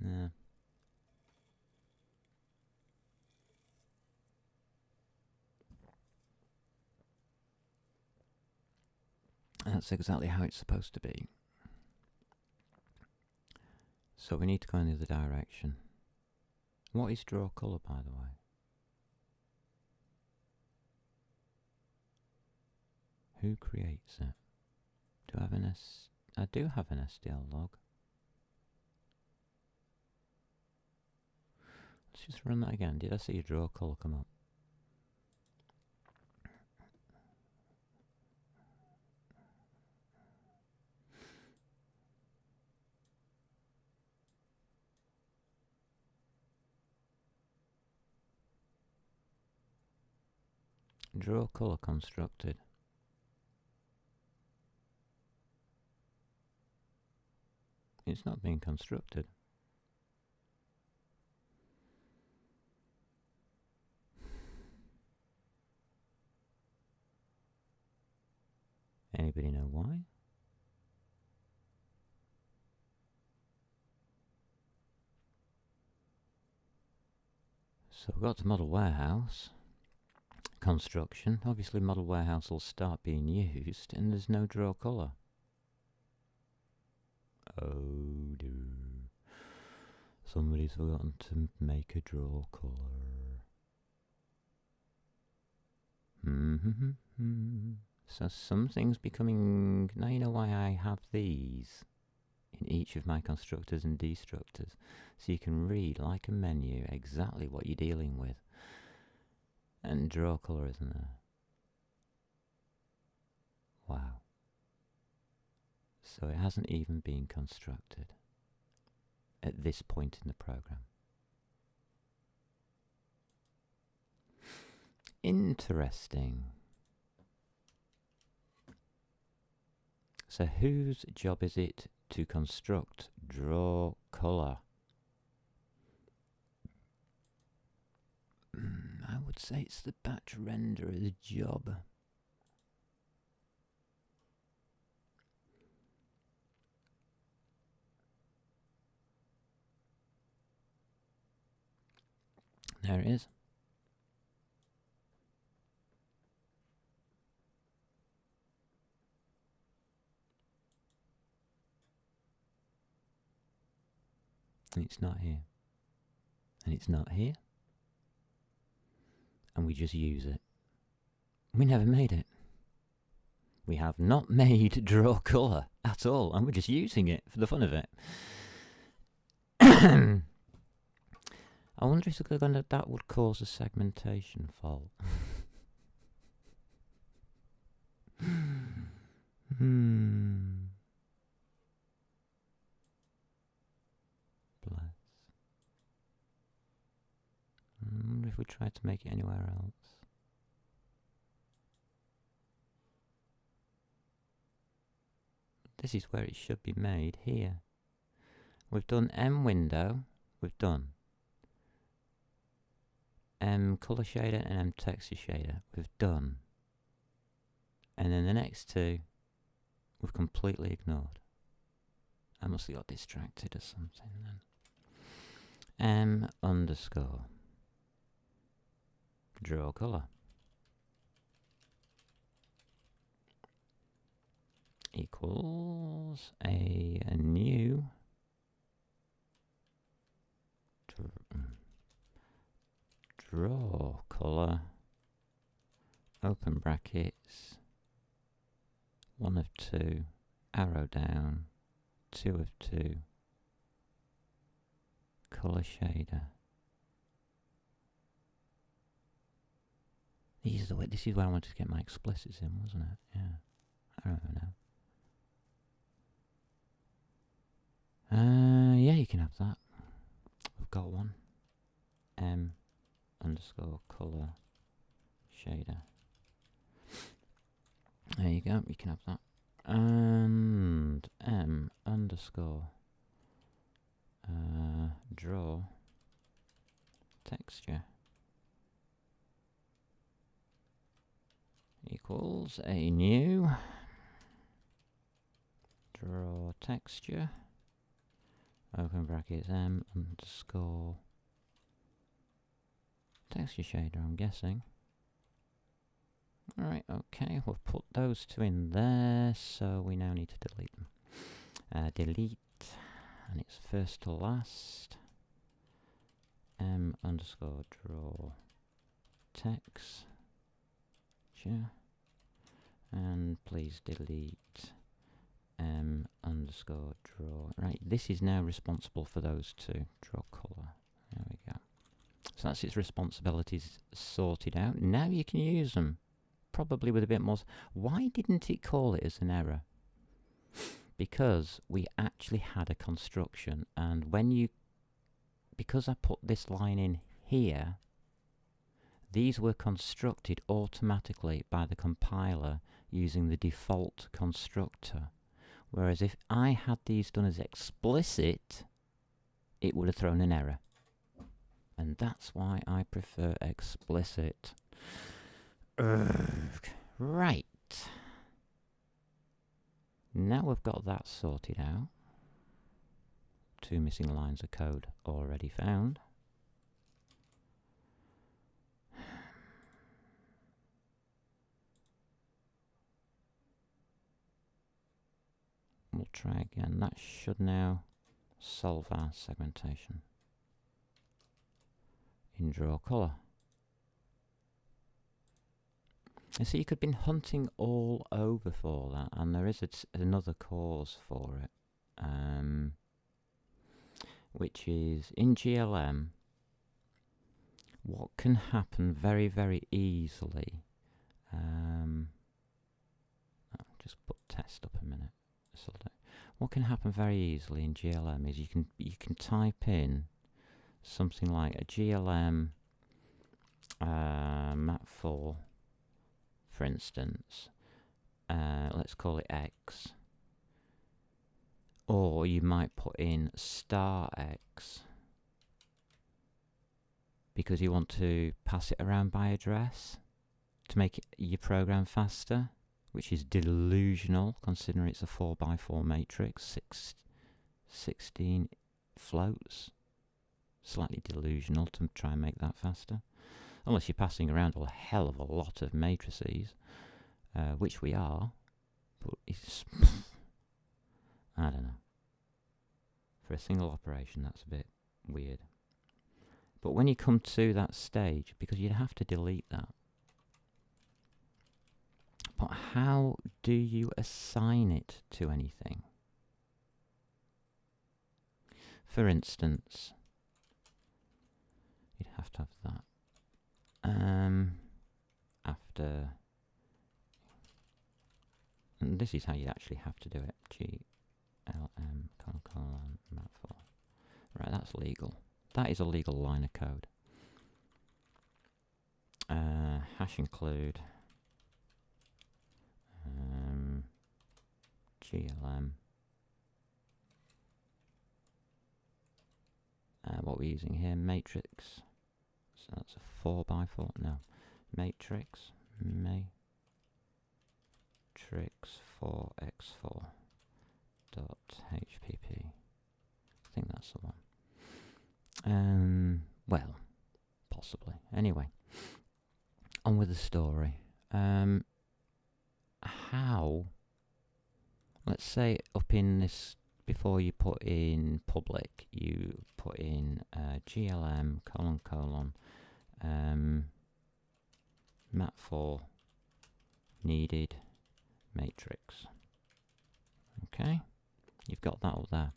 No. That's exactly how it's supposed to be. So we need to go in the other direction. What is draw colour, by the way? Who creates it? Do I have an I do have an SDL log. Let's just run that again. Did I see a draw colour come up? Draw colour constructed. It's not being constructed. Anybody know why? So we've got the model warehouse construction. Obviously model warehouse will start being used and there's no draw colour. Oh dear. Somebody's forgotten to make a draw colour. So something's becoming... Now you know why I have these in each of my constructors and destructors. So you can read, like a menu, exactly what you're dealing with. And draw colour isn't there. Wow. So it hasn't even been constructed at this point in the program. Interesting. So whose job is it to construct draw colour? I would say it's the batch renderer's job. There it is. And it's not here. And it's not here. And we just use it. We never made it. We have not made draw colour at all, and we're just using it for the fun of it. I wonder if that would cause a segmentation fault. Bless. I wonder if we tried to make it anywhere else. This is where it should be made, here. We've done M window, we've done M colour shader and M texture shader, we've done. And then the next two, we've completely ignored. I must have got distracted or something then. M underscore draw colour equals a new draw colour open brackets, 1 of 2, arrow down, 2 of 2, colour shader. This is where I wanted to get my explicits in, wasn't it? Yeah, I remember now. Yeah, you can have that. We've got one. M_color shader. There you go, you can have that. And M_draw texture equals a new draw texture, open brackets, M_texture shader, I'm guessing. Alright, okay, we've put those two in there, so we now need to delete them. Delete, and it's first to last. M_draw texture, and please delete M_draw. Right, this is now responsible for those two. Draw color. There we go. So that's its responsibilities sorted out. Now you can use them. Probably with a bit more. Why didn't it call it as an error? Because we actually had a construction, and because I put this line in here, these were constructed automatically by the compiler using the default constructor. Whereas if I had these done as explicit, it would have thrown an error. And that's why I prefer explicit. Right. Now we've got that sorted out. 2 missing lines of code already found. We'll try again. That should now solve our segmentation in draw color. And so you could have been hunting all over for that, and there is another cause for it, which is in GLM. What can happen very, very easily? I'll just put test up a minute. What can happen very easily in GLM is you can type in something like a GLM mat4, for instance. Let's call it X, or you might put in *X because you want to pass it around by address to make your program faster, which is delusional considering it's a 4x4 matrix, 16 floats. Slightly delusional to try and make that faster, unless you're passing around a hell of a lot of matrices, which we are, but it's I don't know. For a single operation, that's a bit weird. But when you come to that stage, because you'd have to delete that, but how do you assign it to anything? For instance, you'd have to have that. After, and this is how you'd actually have to do it. GLM mat4. Right, that's legal. That is a legal line of code. Hash include GLM. What we're using here, matrix. So that's a 4x4. No, matrix. Matrix 4x4 .hpp. I think that's the one. Well, possibly. Anyway, on with the story. How? Let's say up in this, before you put in public, you put in GLM : mat4 needed matrix. Okay, you've got that up there.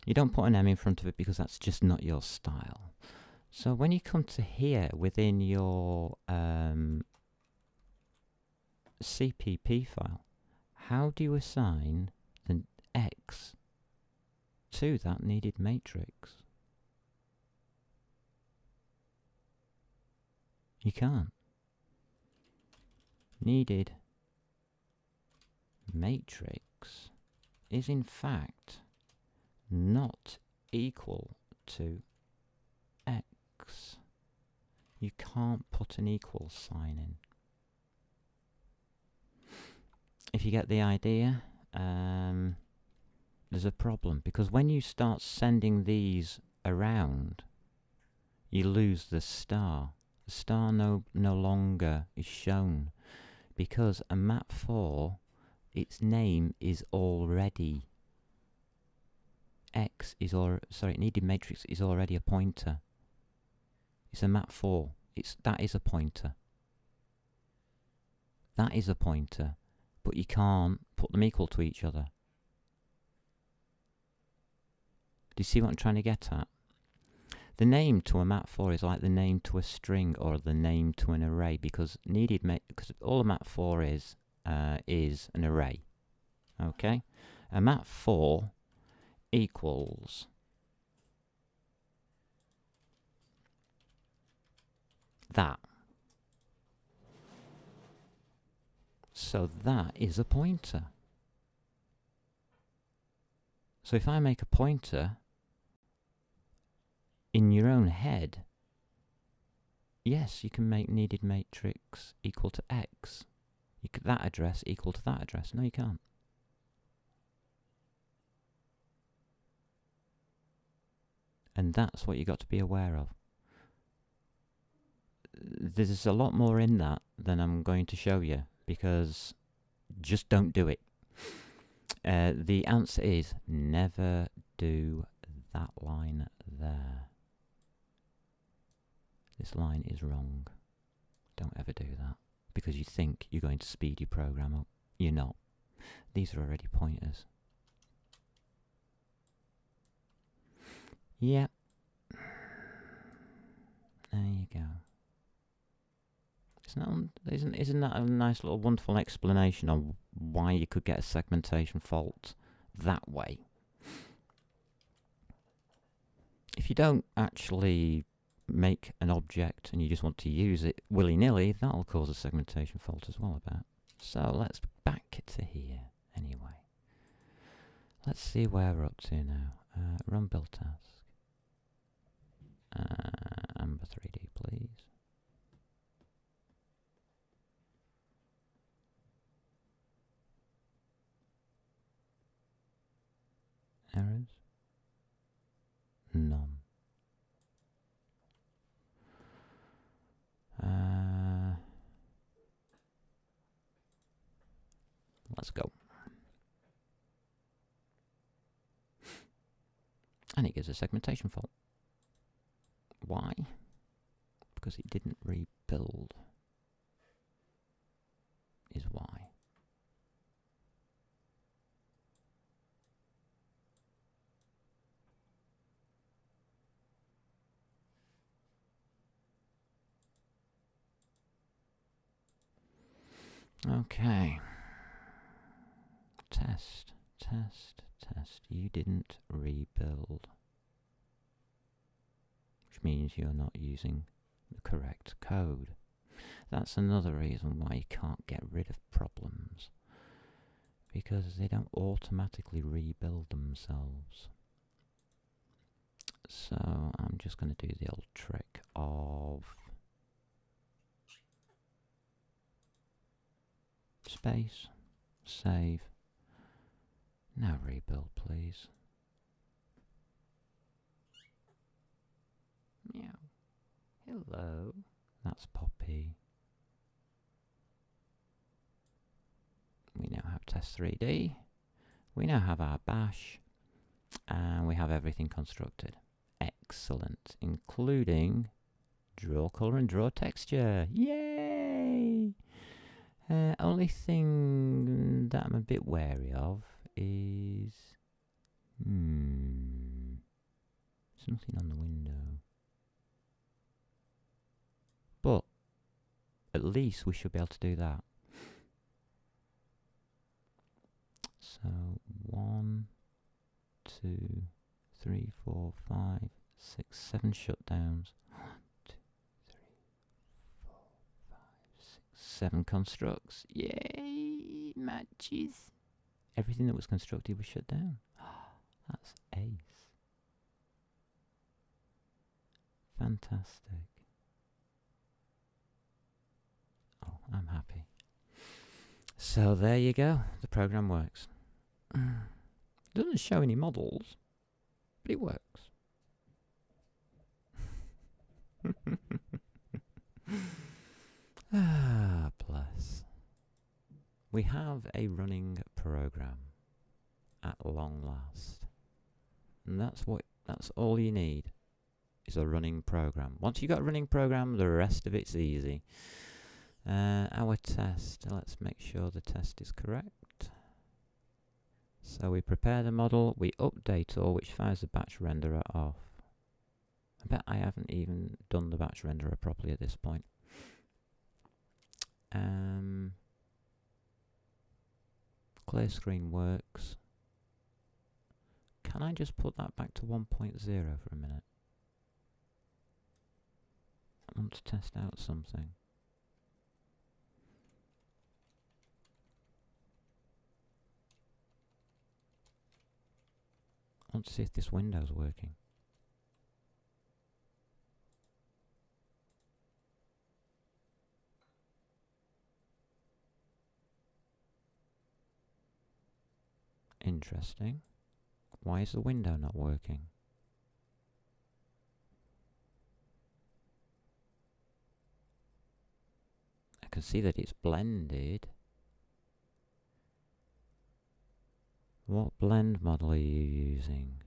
You don't put an M in front of it because that's just not your style. So when you come to here within your CPP file, how do you assign the X to that needed matrix? You can't. Needed matrix is in fact not equal to X. You can't put an equal sign in. If you get the idea, there's a problem, because when you start sending these around, you lose the star. The star no longer is shown, because a map4, its name is already X is needed matrix is already a pointer. It's a map4. That is a pointer. That is a pointer, but you can't put them equal to each other. Do you see what I'm trying to get at? The name to a map4 is like the name to a string or the name to an array, because because all a map4 is an array. Okay, a map4 equals that. So that is a pointer. So if I make a pointer in your own head, yes, you can make needed matrix equal to X. That address equal to that address. No, you can't. And that's what you got to be aware of. There's a lot more in that than I'm going to show you, because just don't do it. The answer is never do that line there. This line is wrong. Don't ever do that, because you think you're going to speed your program up. You're not. These are already pointers. Yep. There you go. Isn't that a nice little wonderful explanation on why you could get a segmentation fault that way? If you don't actually make an object and you just want to use it willy-nilly, that'll cause a segmentation fault as well about. So let's back to here anyway. Let's see where we're up to now. Run build task. Amber 3D, please. Errors? None. Let's go. And it gives a segmentation fault. Why? Because it didn't rebuild, is why. Okay. Test, test, test. You didn't rebuild, which means you're not using the correct code. That's another reason why you can't get rid of problems, because they don't automatically rebuild themselves. So I'm just going to do the old trick of space, save. Now rebuild, please. Meow. Hello. That's Poppy. We now have test 3D. We now have our bash. And we have everything constructed. Excellent. Including draw color and draw texture. Yay! Only thing that I'm a bit wary of is... There's nothing on the window. But at least we should be able to do that. So 1, 2, 3, 4, 5, 6, 7 shutdowns. 1, 2, 3, 4, 5, 6, 7 constructs. Yay! Matches. Everything that was constructed was shut down. That's ace. Fantastic. Oh, I'm happy. So there you go. The program works. Doesn't show any models, but it works. Ah, bless. We have a running program at long last. And that's all you need is a running program. Once you've got a running program, the rest of it's easy. Our test, let's make sure the test is correct. So we prepare the model, we update all, which fires the batch renderer off. I bet I haven't even done the batch renderer properly at this point. Clear screen works. Can I just put that back to 1.0 for a minute? I want to test out something. I want to see if this window's working. Interesting. Why is the window not working? I can see that it's blended. What blend model are you using?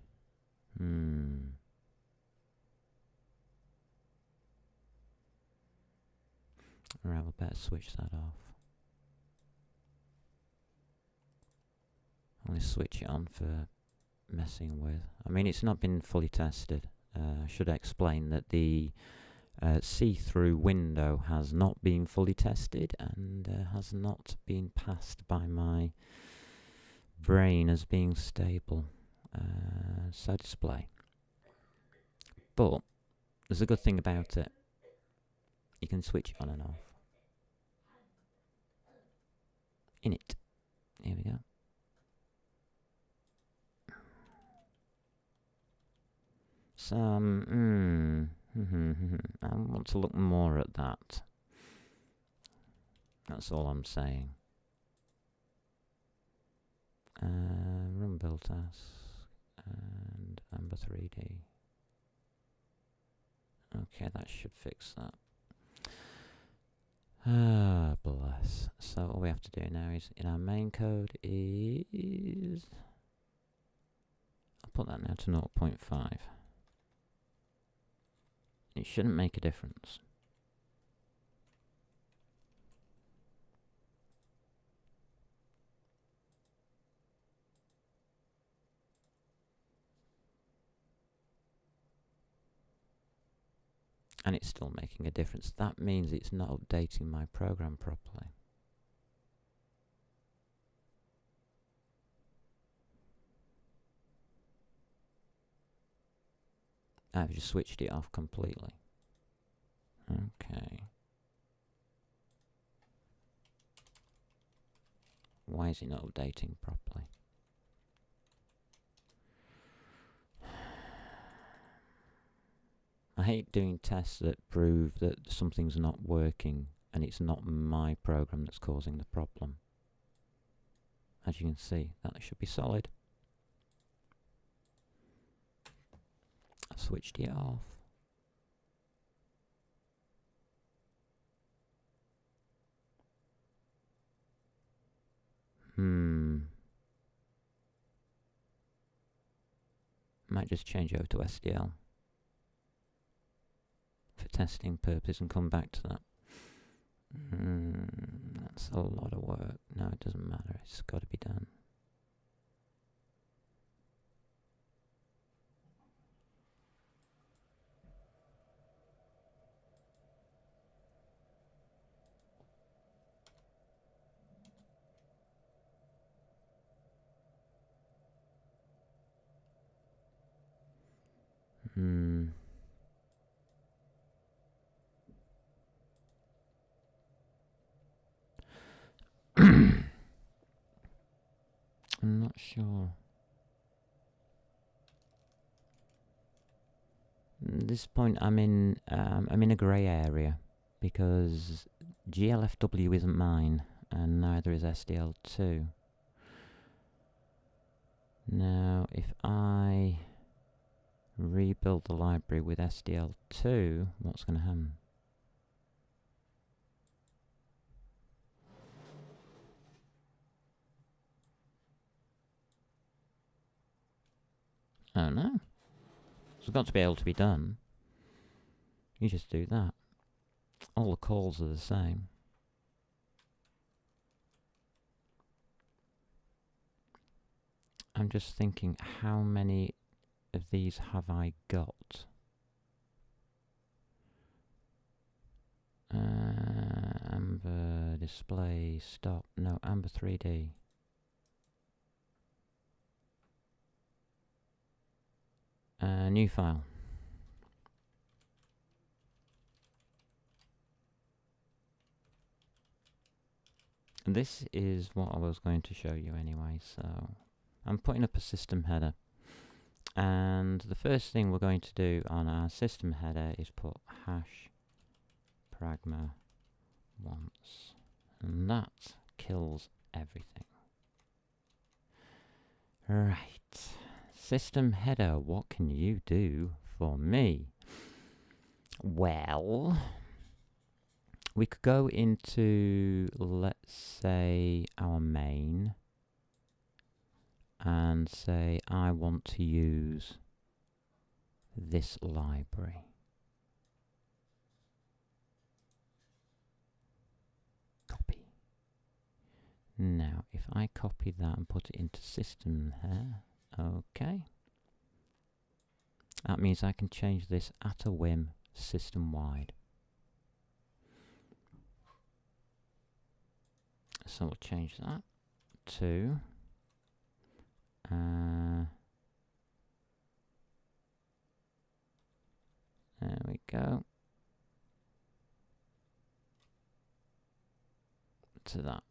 Right, we'll better switch that off. Only switch it on for messing with. I mean, it's not been fully tested. I should explain that the see-through window has not been fully tested and has not been passed by my brain as being stable. So display. But there's a good thing about it. You can switch it on and off. In it. Here we go. Some, I want to look more at that. That's all I'm saying. Run build task and Amba 3D. Okay, that should fix that. Ah, bless. So all we have to do now is, in our main code is... I'll put that now to 0.5. It shouldn't make a difference. And it's still making a difference. That means it's not updating my program properly. I've just switched it off completely. Okay. Why is it not updating properly? I hate doing tests that prove that something's not working and it's not my program that's causing the problem. As you can see, that should be solid. I've switched it off. Might just change over to SDL for testing purposes and come back to that. That's a lot of work. No, it doesn't matter. It's got to be done. Hmm. I'm not sure. At this point, I'm in a grey area because GLFW isn't mine, and neither is SDL2. Now, if I rebuild the library with SDL2, what's going to happen? Oh no. It's got to be able to be done. You just do that. All the calls are the same. I'm just thinking, how many of these have I got? Amber display stop. No, Amber 3D. New file. And this is what I was going to show you anyway, so I'm putting up a system header. And the first thing we're going to do on our system header is put hash pragma once. And that kills everything. Right. System header, what can you do for me? Well, we could go into, let's say, our main and say I want to use this library. Copy. Now, if I copy that and put it into system here, okay. That means I can change this at a whim system-wide. So we'll change that to there we go. To that.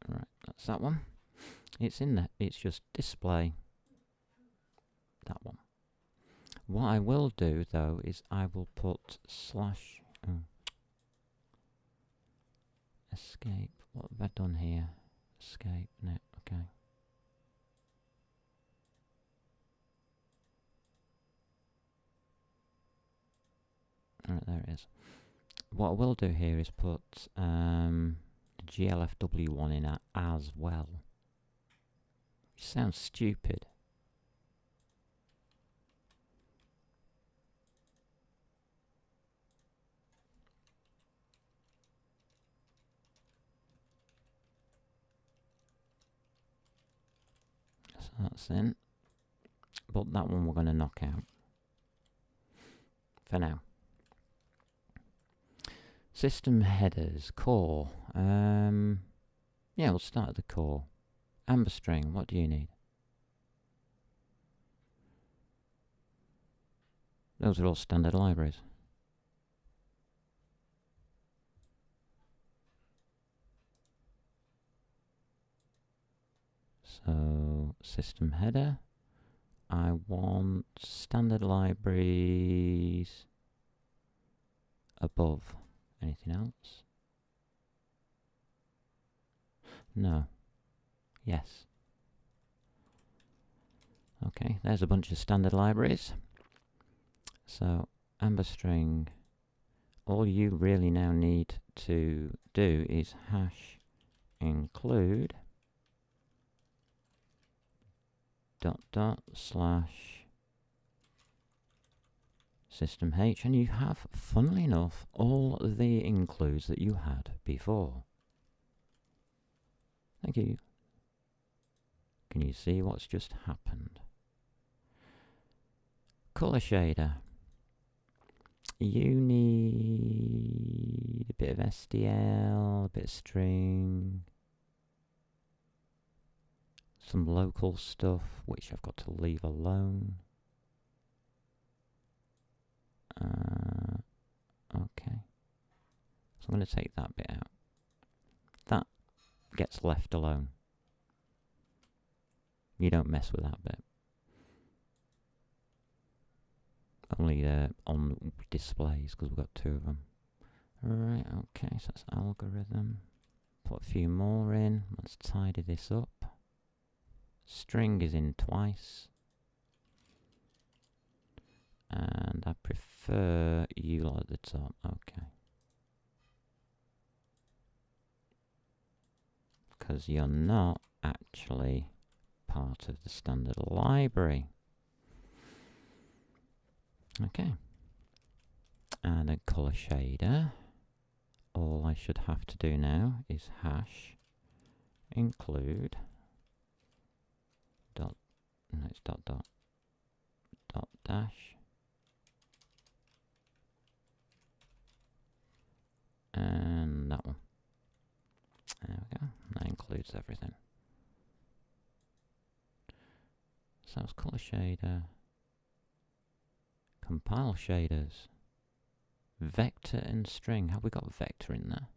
Right, that's that one. It's in there. It's just display that one. What I will do though is I will put slash escape. What have I done here? Escape. No, okay. Alright, there it is. What I will do here is put the GLFW one in as well. Which sounds stupid. So that's in. But that one we're going to knock out. For now. System headers, core. Yeah, we'll start at the core. Amber string, what do you need? Those are all standard libraries. So, system header. I want standard libraries above. Anything else? No. Yes. Okay, there's a bunch of standard libraries. So, Amber string, all you really now need to do is hash include // System H, and you have, funnily enough, all the includes that you had before. Thank you. Can you see what's just happened? Color shader. You need a bit of SDL, a bit of string, some local stuff, which I've got to leave alone. Okay. So I'm going to take that bit out. That gets left alone. You don't mess with that bit. Only on displays, because we've got 2 of them. Right, okay, so that's algorithm. Put a few more in. Let's tidy this up. String is in twice. And I prefer you lot at the top. Okay. Because you're not actually part of the standard library. Okay. And a color shader. All I should have to do now is hash include dot, no, it's dot dot dot dash, and that one. There we go. That includes everything. So it's color shader, compile shaders, vector and string. Have we got vector in there?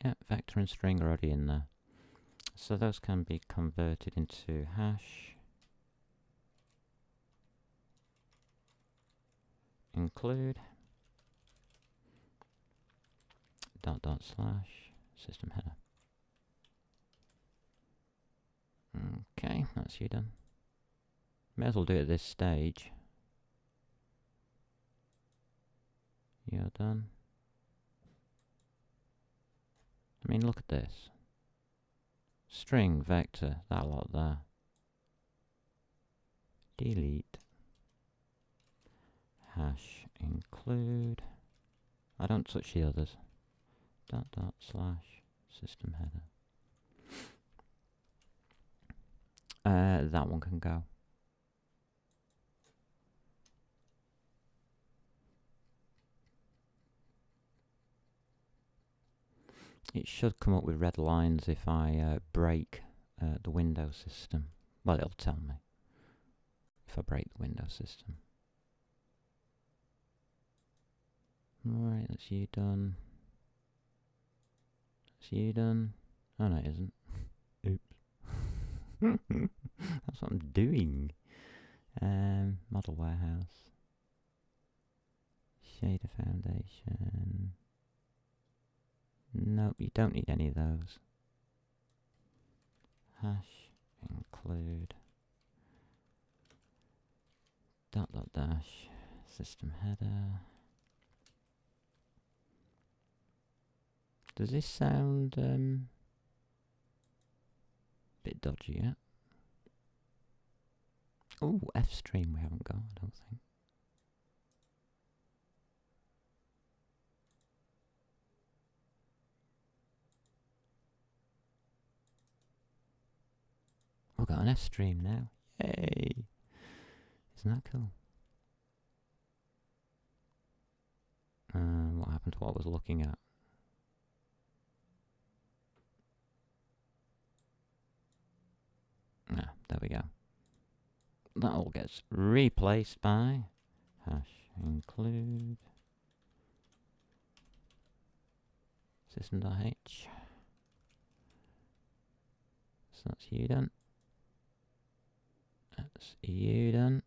Yeah, vector and string are already in there. So those can be converted into hash include dot dot slash system header. Okay, that's you done. May as well do it at this stage. You're done. I mean, look at this. String, vector, that lot there. Delete. Hash include. I don't touch the others. Dot dot slash system header. That one can go. It should come up with red lines if I break the Windows system. Well, it'll tell me if I break the Windows system. Right, that's you done. That's you done. Oh, no, it isn't. Oops. That's what I'm doing. Model warehouse. Shader foundation. Nope, you don't need any of those. Hash include dot dot dash system header. Does this sound a bit dodgy yet? Oh, F stream we haven't got, I don't think. We've got an F stream now. Yay! Isn't that cool? What happened to what I was looking at? Ah, there we go. That all gets replaced by hash include system.h. So that's you done. That's you done.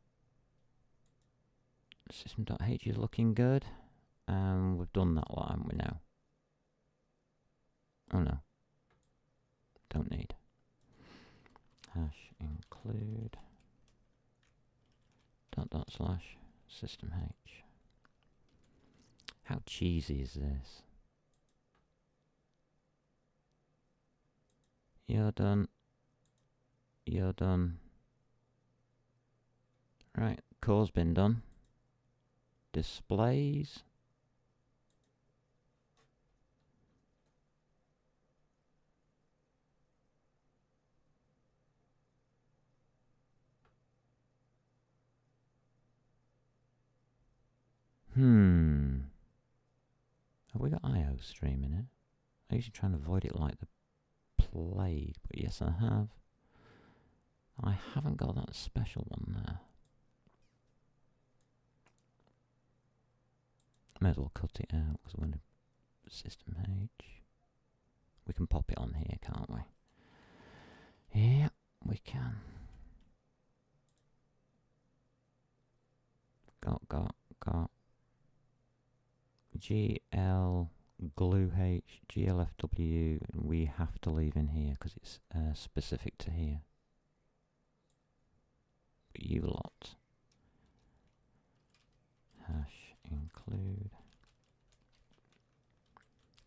System.h is looking good. And we've done that lot, haven't we now? Oh no. Don't need. Hash include dot dot slash system h. How cheesy is this? You're done. you're done. Right, core's been done. Displays. Have we got IO stream in it? I usually try and avoid it like the plague, but yes I have. I haven't got that special one there. May as well cut it out because we're in a system H. We can pop it on here, can't we? Yeah, we can. Got. GL glue H, GLFW, and we have to leave in here because it's specific to here. But you lot. Hash include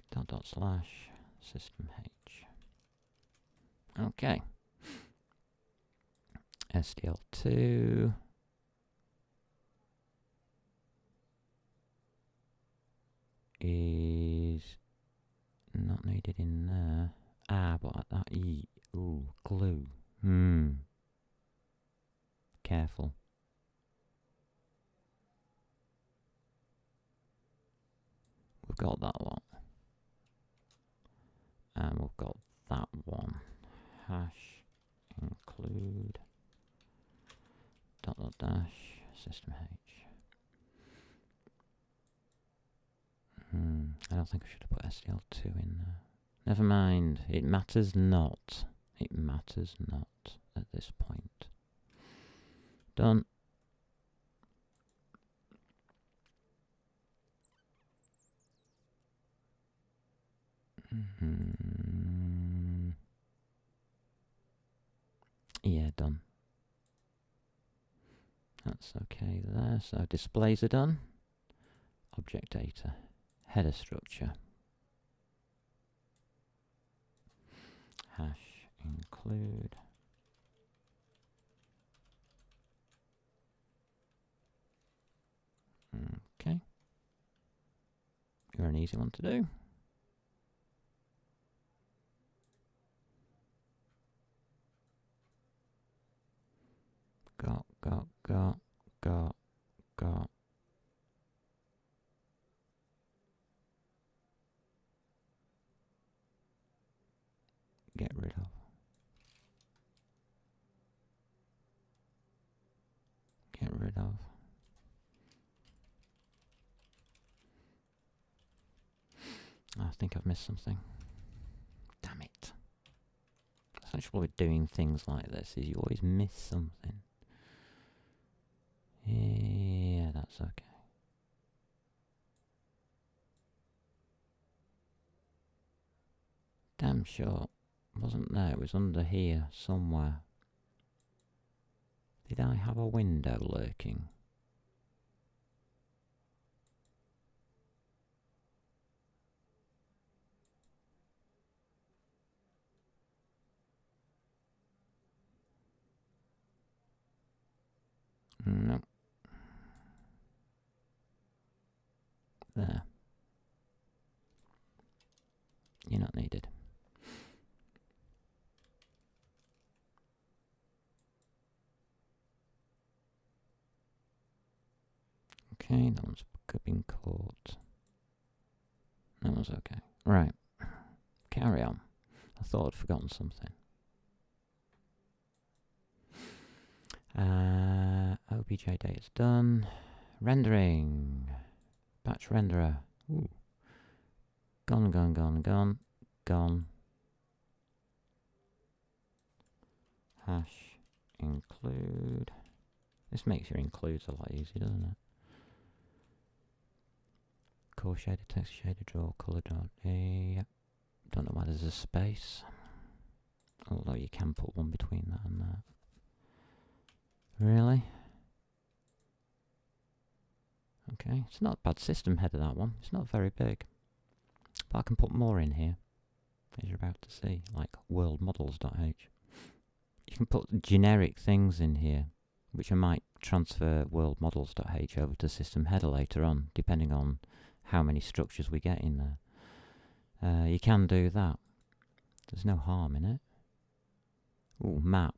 dot slash system H. Okay. SDL2. Is not needed in there. But that E. Ooh, glue. Careful. We've got that one. And we've got that one. Hash include dot dash system H. I don't think I should have put SDL2 in there. Never mind. It matters not. It matters not at this point. Done. Yeah, done. That's okay there. So displays are done. Object data. Header structure. Hash include. Okay. You're an easy one to do. Got. Get rid of. Get rid of. I think I've missed something. Damn it. That's the trouble with doing things like this, is you always miss something. Yeah, that's okay. Damn sure. Wasn't there, it was under here somewhere. Did I have a window lurking? No. There. You're not needed. Okay, that one's been caught. That was okay. Right. Carry on. I thought I'd forgotten something. OBJ data's done. Rendering. Batch renderer. Ooh. Gone. Hash include. This makes your includes a lot easier, doesn't it? Core shader, text shader, draw, color dot. Yep. Don't know why there's a space. Although you can put one between that and that. Really? Okay, it's not a bad system header, that one. It's not very big. But I can put more in here, as you're about to see, like worldmodels.h. you can put generic things in here, which I might transfer worldmodels.h over to system header later on, depending on how many structures we get in there. You can do that. There's no harm in it. Ooh, map.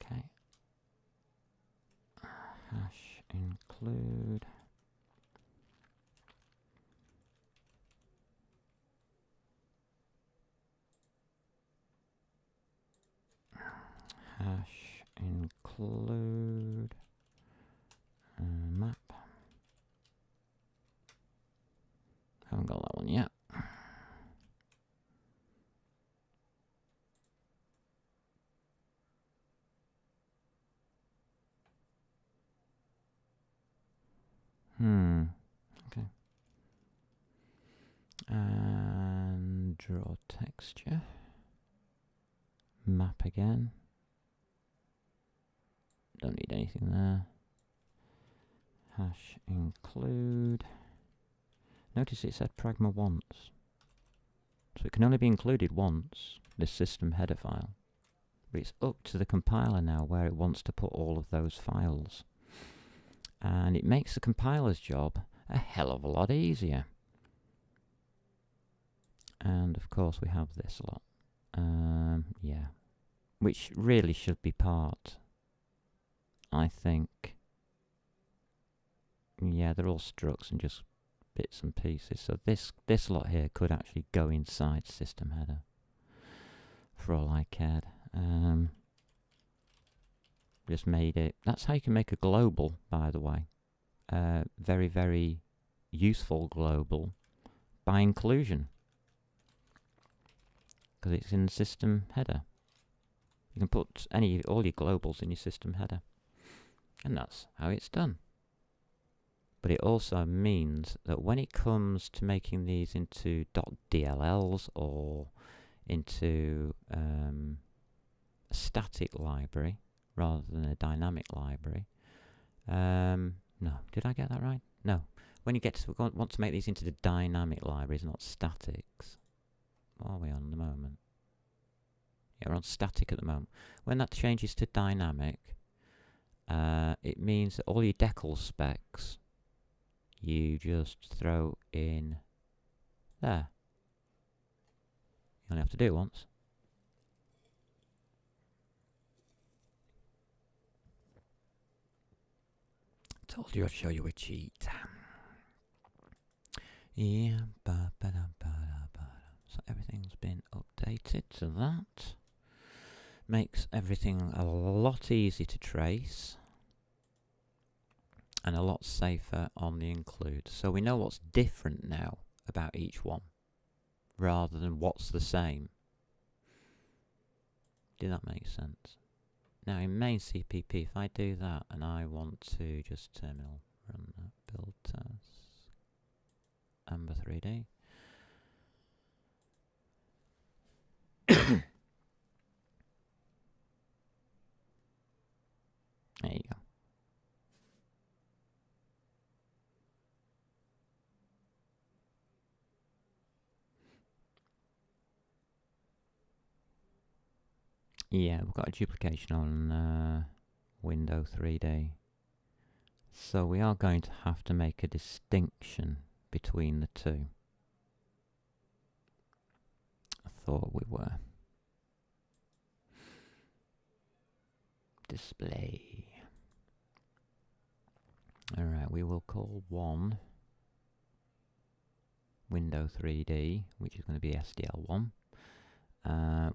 Okay. Hash include. Hash include map. Haven't got that one yet. Okay. And draw texture. Map again. Don't need anything there. Hash include. Notice it said pragma once. So it can only be included once, this system header file. But it's up to the compiler now where it wants to put all of those files. And it makes the compiler's job a hell of a lot easier. And of course we have this lot. Yeah. Which really should be part, I think. Yeah, they're all structs and just bits and pieces. So this lot here could actually go inside system header, for all I cared. Just made it. That's how you can make a global, by the way. Very, very useful global by inclusion, because it's in the system header. You can put all your globals in your system header, and that's how it's done. But it also means that when it comes to making these into .dlls or into a static library rather than a dynamic library, no, did I get that right? No. When you get to want to make these into the dynamic libraries, not statics. What are we on at the moment? Yeah, we're on static at the moment. When that changes to dynamic, it means that all your decal specs you just throw in there. You only have to do it once. Told you I'd show you a cheat. Yeah, so everything's been updated to that. Makes everything a lot easier to trace and a lot safer on the include. So we know what's different now about each one rather than what's the same. Did that make sense? Now in main CPP, if I do that and I want to just terminal run that build test Amber 3D. There you go. Yeah, we've got a duplication on window 3D. So we are going to have to make a distinction between the two. I thought we were. Display. Alright, we will call one window 3D, which is going to be SDL1.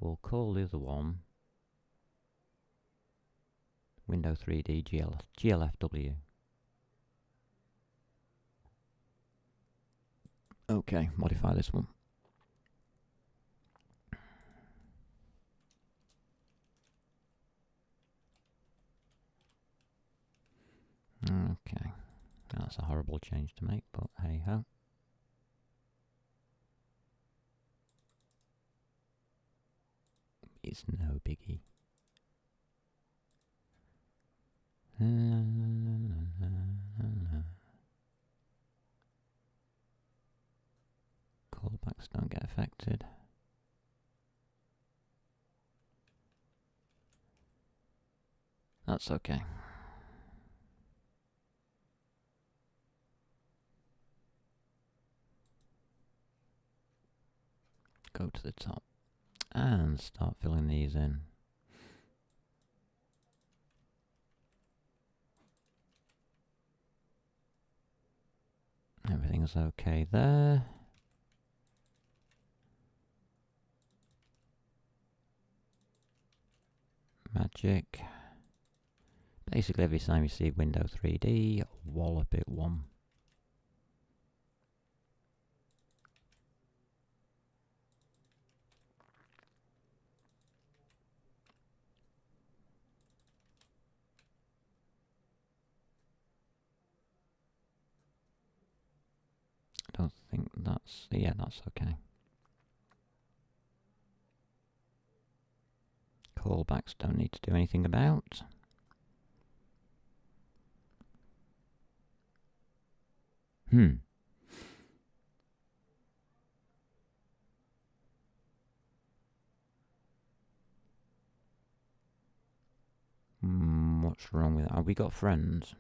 We'll call the other one window 3D GLFW. Okay, modify this one. Okay, that's a horrible change to make, but hey ho. It's no biggie. Call callbacks don't get affected. That's okay. Go to the top and start filling these in. Everything's okay there. Magic. Basically every time you see Window 3D, wallop it one. I don't think that's... yeah, that's okay. Callbacks don't need to do anything about. What's wrong with that? Have we got friends?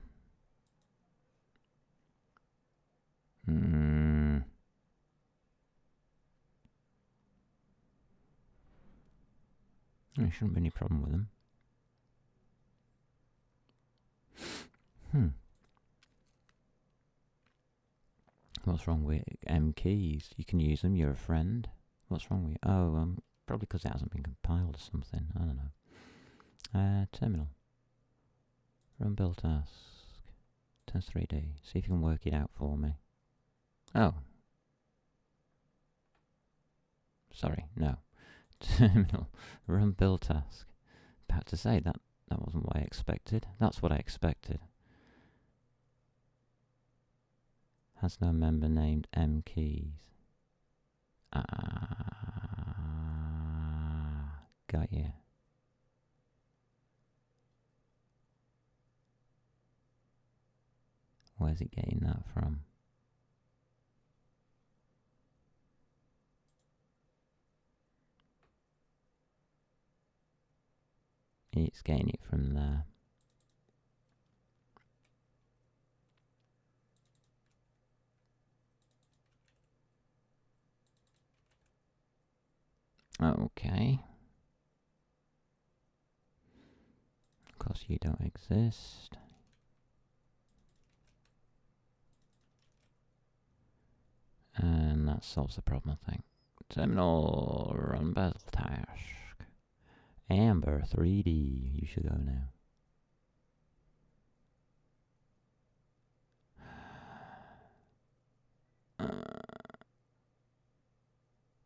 There shouldn't be any problem with them. What's wrong with M keys? You can use them, you're a friend. What's wrong with you? Oh, probably because it hasn't been compiled or something. I don't know. Terminal. Run build task. Test 3D. See if you can work it out for me. Oh. Sorry, no. Terminal. Run build task. About to say that wasn't what I expected. That's what I expected. Has no member named M keys. Got you. Where's it getting that from? It's getting it from there. Okay. Of course you don't exist. And that solves the problem, I think. Terminal run battle task. Amber 3D. You should go now.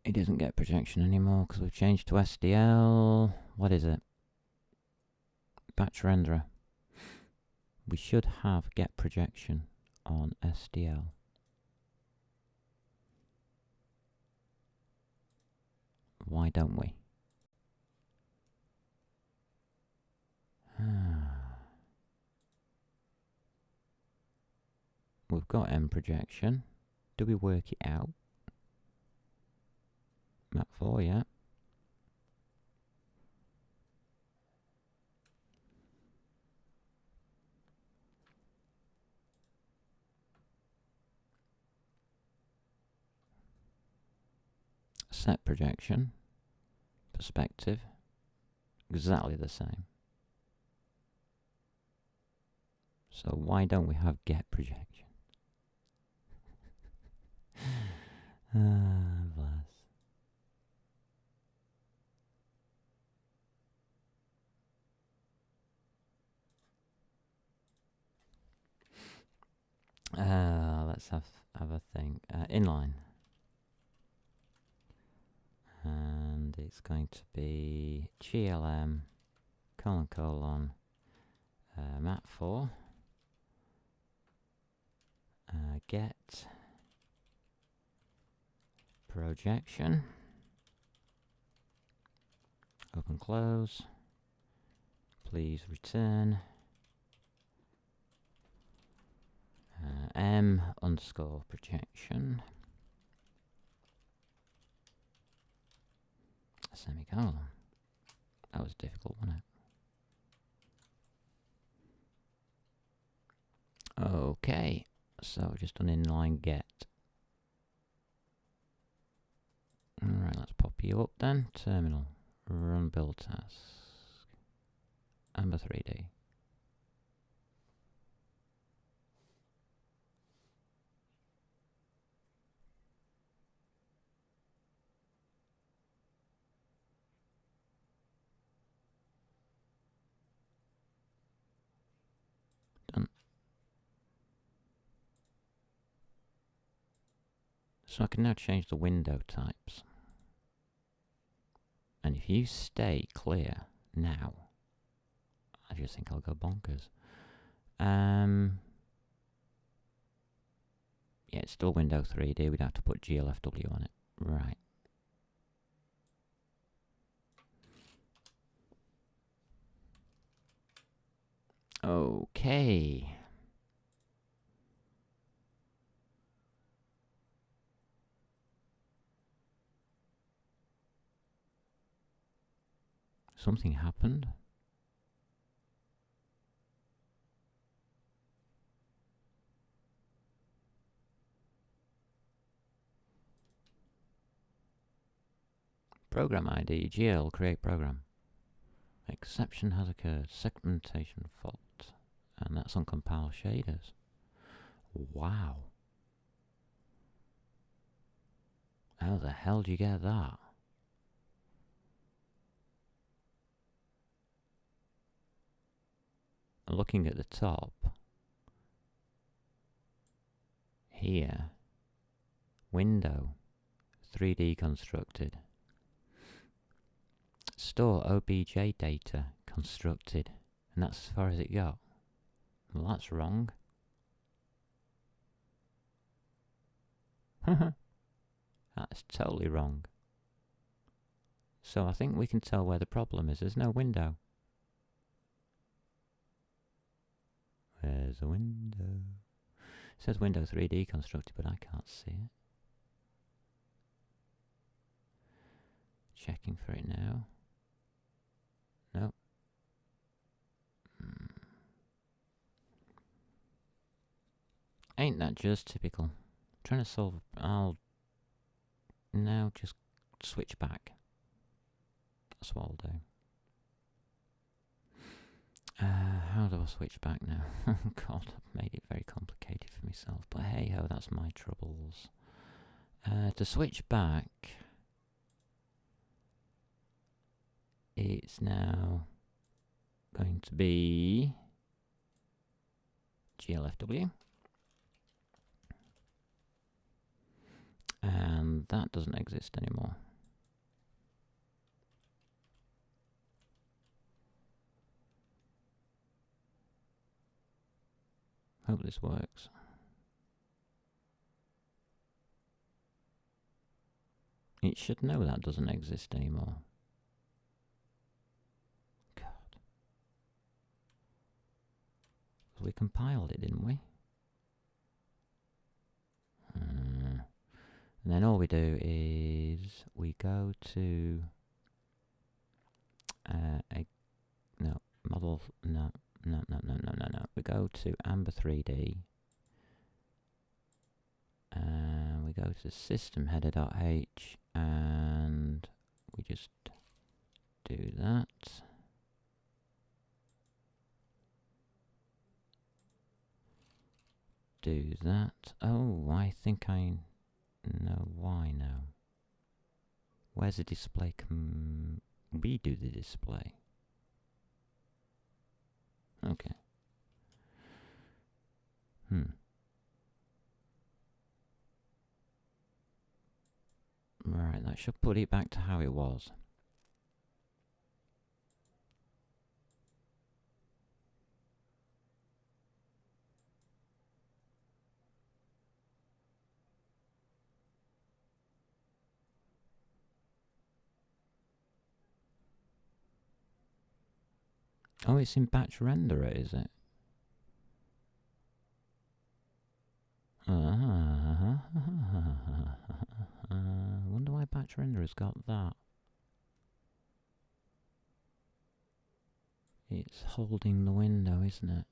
It doesn't get projection anymore because we've changed to SDL. What is it? Batch renderer. We should have get projection on SDL. Why don't we? We've got M projection. Do we work it out? Map 4, yeah. Set projection. Perspective. Exactly the same. So why don't we have get projection? Bless. Let's have a thing. Inline. And it's going to be GLM ::, mat 4, get projection, open close, please return M_projection. semicolon. That was difficult, wasn't it? Okay, so just done inline get. Alright, let's pop you up then. Terminal. Run build task. Amber 3D. Done. So I can now change the window types. And if you stay clear now, I just think I'll go bonkers. Yeah, it's still window 3D. We'd have to put GLFW on it. Right. Okay. Something happened. Program ID, GL, create program. Exception has occurred. Segmentation fault. And that's on compile shaders. Wow. How the hell do you get that? Looking at the top. Here. Window. 3D constructed. Store OBJ data constructed. And that's as far as it got. Well, that's wrong. That's totally wrong. So I think we can tell where the problem is. There's no window. Where's the window? It says window 3D constructed, but I can't see it. Checking for it now. Nope. Ain't that just typical? Trying to solve. I'll now just switch back. That's what I'll do. How do I switch back now? God, I've made it very complicated for myself. But hey ho, that's my troubles. To switch back, it's now going to be GLFW. And that doesn't exist anymore. Hope this works. It should know that doesn't exist anymore. God. We compiled it, didn't we? And then all we do is we go to model. No. We go to Amber 3D. And we go to system header.h and we just do that. Do that. Oh, I think I know why now. Where's the display? We do the display. Okay. Right, that should put it back to how it was. Oh, it's in batch renderer, is it? Wonder why batch renderer's got that. It's holding the window, isn't it?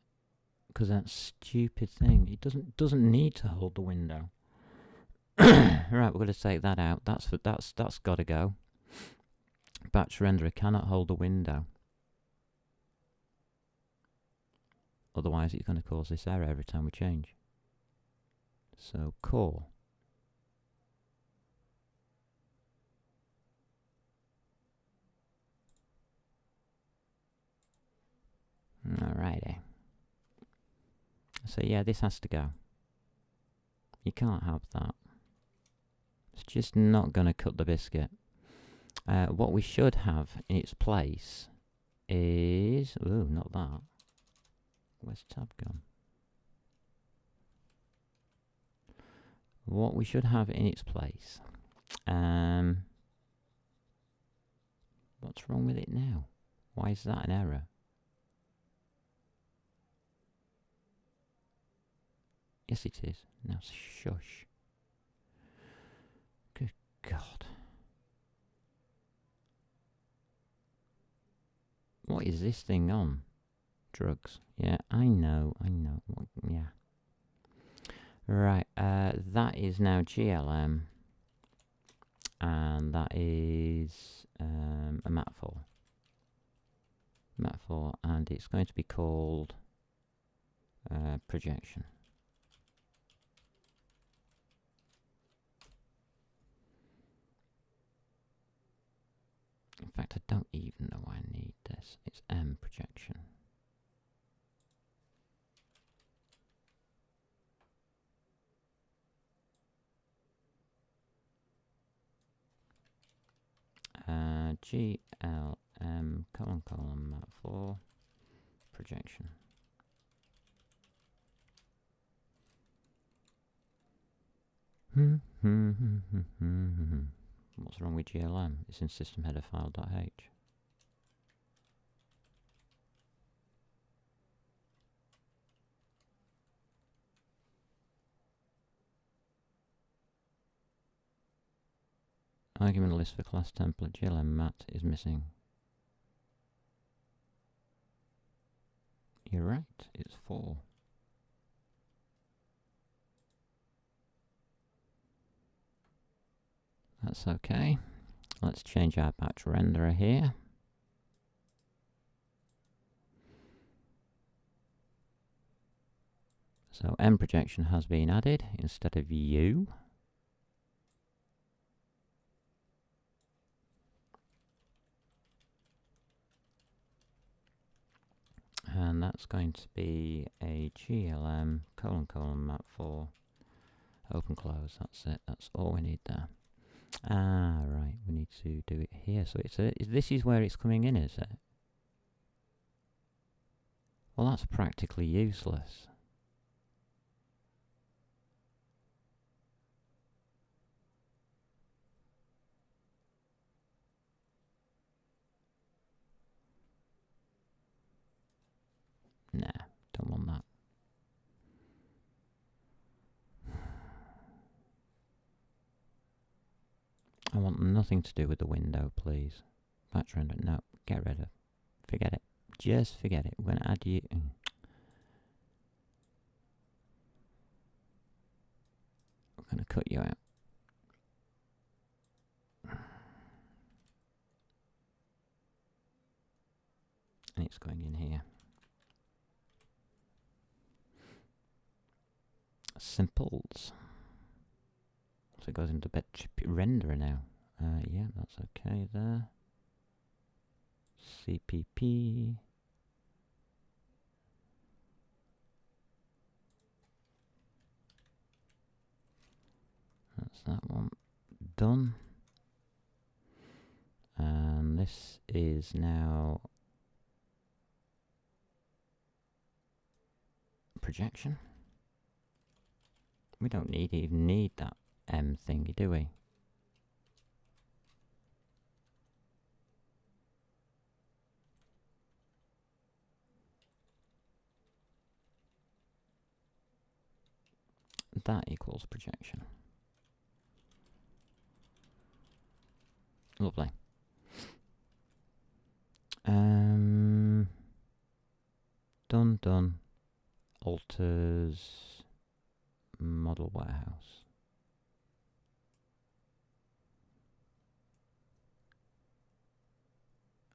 Because that stupid thing, it doesn't need to hold the window. Right, we're going to take that out. That's got to go. Batch renderer cannot hold the window. Otherwise, it's going to cause this error every time we change. So core. Alrighty. So yeah, this has to go. You can't have that. It's just not going to cut the biscuit. What we should have in its place is... Ooh, not that. Where's tab gone? What we should have in its place. What's wrong with it now? Why is that an error? Yes, it is. Now shush. Good God. What is this thing on? Drugs. Yeah, I know. Yeah. Right, that is now GLM. And that is a mat4. Mat4, and it's going to be called projection. In fact, I don't even know why I need this. It's M projection. GLM mat4 projection. What's wrong with GLM? It's in system header file.h. Argument list for class template GLM mat is missing. You're right, it's 4. That's okay. Let's change our batch renderer here. So M projection has been added instead of U. And that's going to be a GLM : mat4 open close. That's it. That's all we need there. Ah, right. We need to do it here. So this is where it's coming in, is it? Well, that's practically useless. Nah, don't want that. I want nothing to do with the window, please. Batch render, no, get rid of. Forget it. Just forget it. We're going to add you. We're going to cut you out. And it's going in here. Simples. So it goes into batch renderer now. Yeah, that's okay there. CPP. That's that one done. And this is now projection. We don't even need that M thingy, do we? That equals projection. Lovely. done. Alters model warehouse.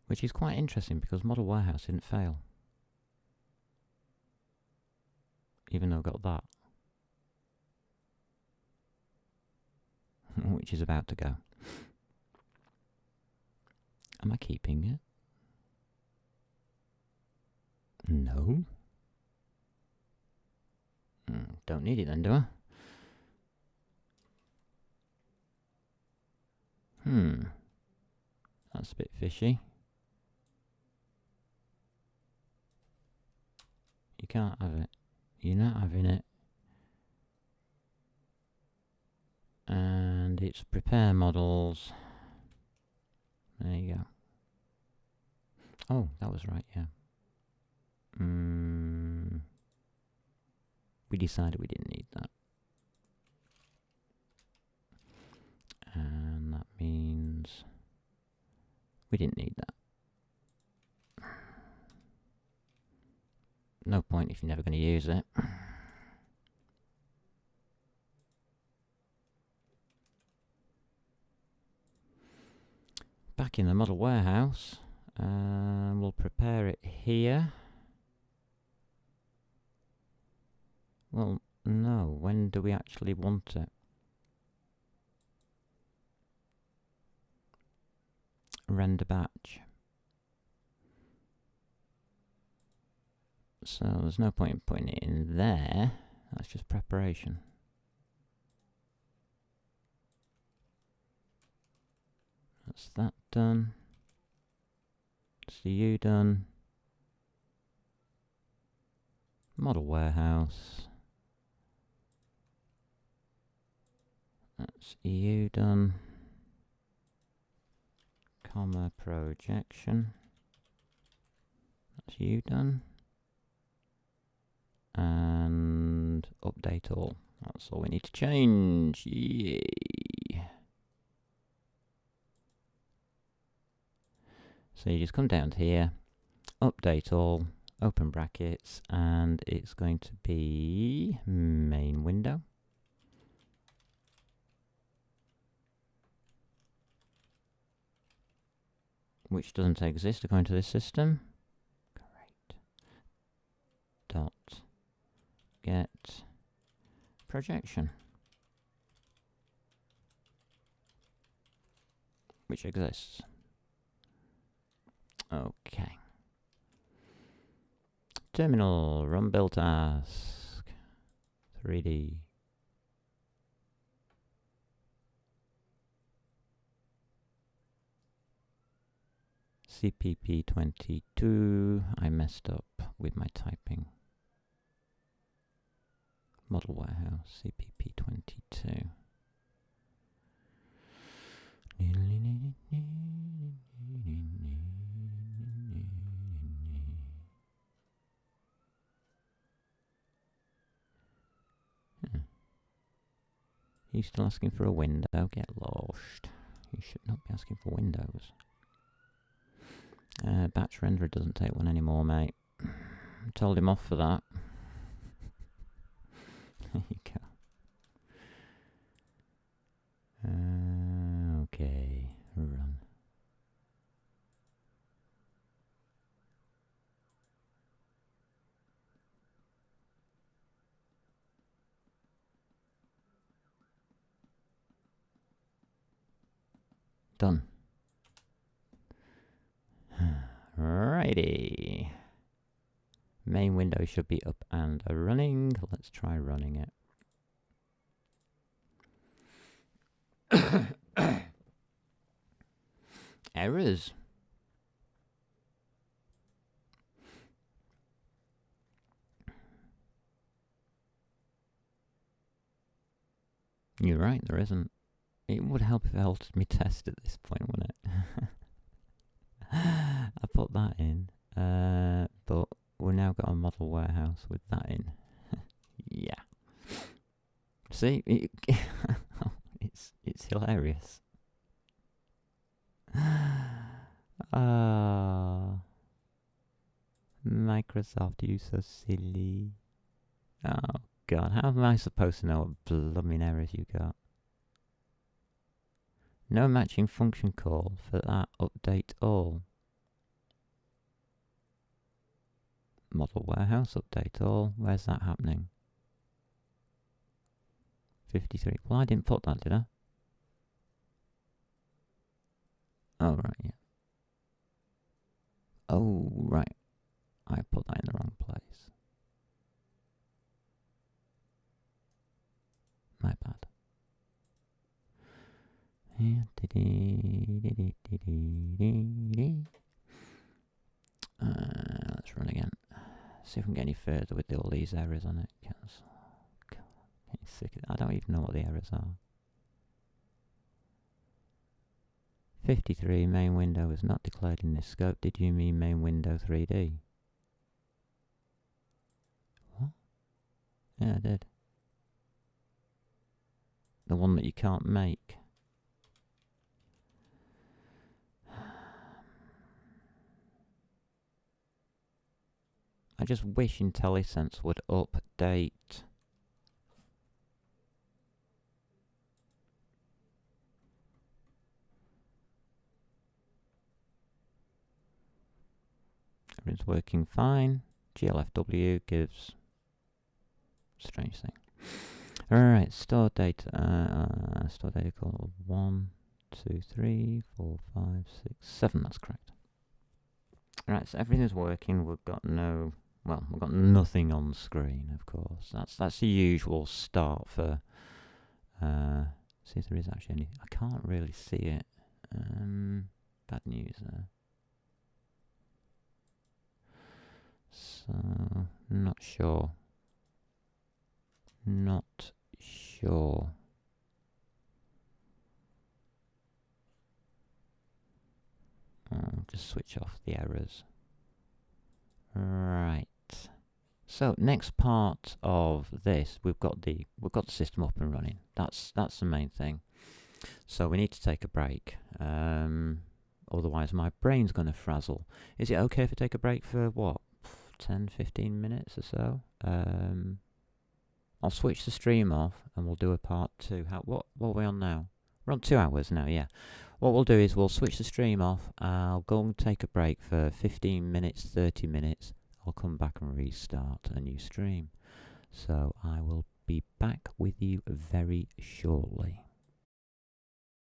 Which is quite interesting because model warehouse didn't fail. Even though I got that. Which is about to go. Am I keeping it? No. Don't need it then, do I? That's a bit fishy. You can't have it. You're not having it. And it's prepare models. There you go. Oh, that was right, yeah. We decided we didn't need that. And that means we didn't need that. No point if you're never going to use it. Back in the model warehouse, we'll prepare it here. Well, no, when do we actually want it? Render batch. So there's no point in putting it in there. That's just preparation. That's that done. CU done. Model warehouse. That's EU done. Comma projection. That's U done. And update all. That's all we need to change. Yay. So you just come down to here, update all, open brackets, and it's going to be main window. Which doesn't exist according to this system. Great. Dot get projection. Which exists. Okay. Terminal, run build task. 3D. CPP22. I messed up with my typing. Model warehouse, CPP22. You still asking for a window? Get lost. You should not be asking for windows. Batch renderer doesn't take one anymore, mate. Told him off for that. There you go. Okay, run. Done. Righty. Main window should be up and running. Let's try running it. Errors. You're right, there isn't. It would help if it altered me test at this point, wouldn't it? I put that in, but we've now got a model warehouse with that in. Yeah. See, it's hilarious. Microsoft, you so silly. Oh god, how am I supposed to know what blooming errors you got? No matching function call for that update all. Model warehouse update all. Where's that happening? 53. Well, I didn't put that, did I? Oh, right, yeah. Oh, right. I put that in the wrong place. My bad. Let's run again. See if we can get any further with all these errors on it. Cancel. Sick of it. I don't even know what the errors are. 53, main window is not declared in this scope. Did you mean main window 3D? What? Yeah, I did. The one that you can't make. I just wish IntelliSense would update. Everything's working fine. GLFW gives strange thing. Alright, store data. Store data called 1, 2, 3, 4, 5, 6, 7. That's correct. Alright, so everything's working. We've got nothing on screen, of course. That's the usual start for. See if there is actually any. I can't really see it. Bad news there. So, not sure. Not sure. Just switch off the errors. Right. So next part of this, we've got the system up and running. That's the main thing. So we need to take a break. Otherwise my brain's going to frazzle. Is it okay if I take a break for what? 10-15 minutes or so? I'll switch the stream off and we'll do a part 2. What are we on now? We're on 2 hours now, yeah. What we'll do is we'll switch the stream off. I'll go and take a break for 15 minutes, 30 minutes. I'll come back and restart a new stream. So I will be back with you very shortly.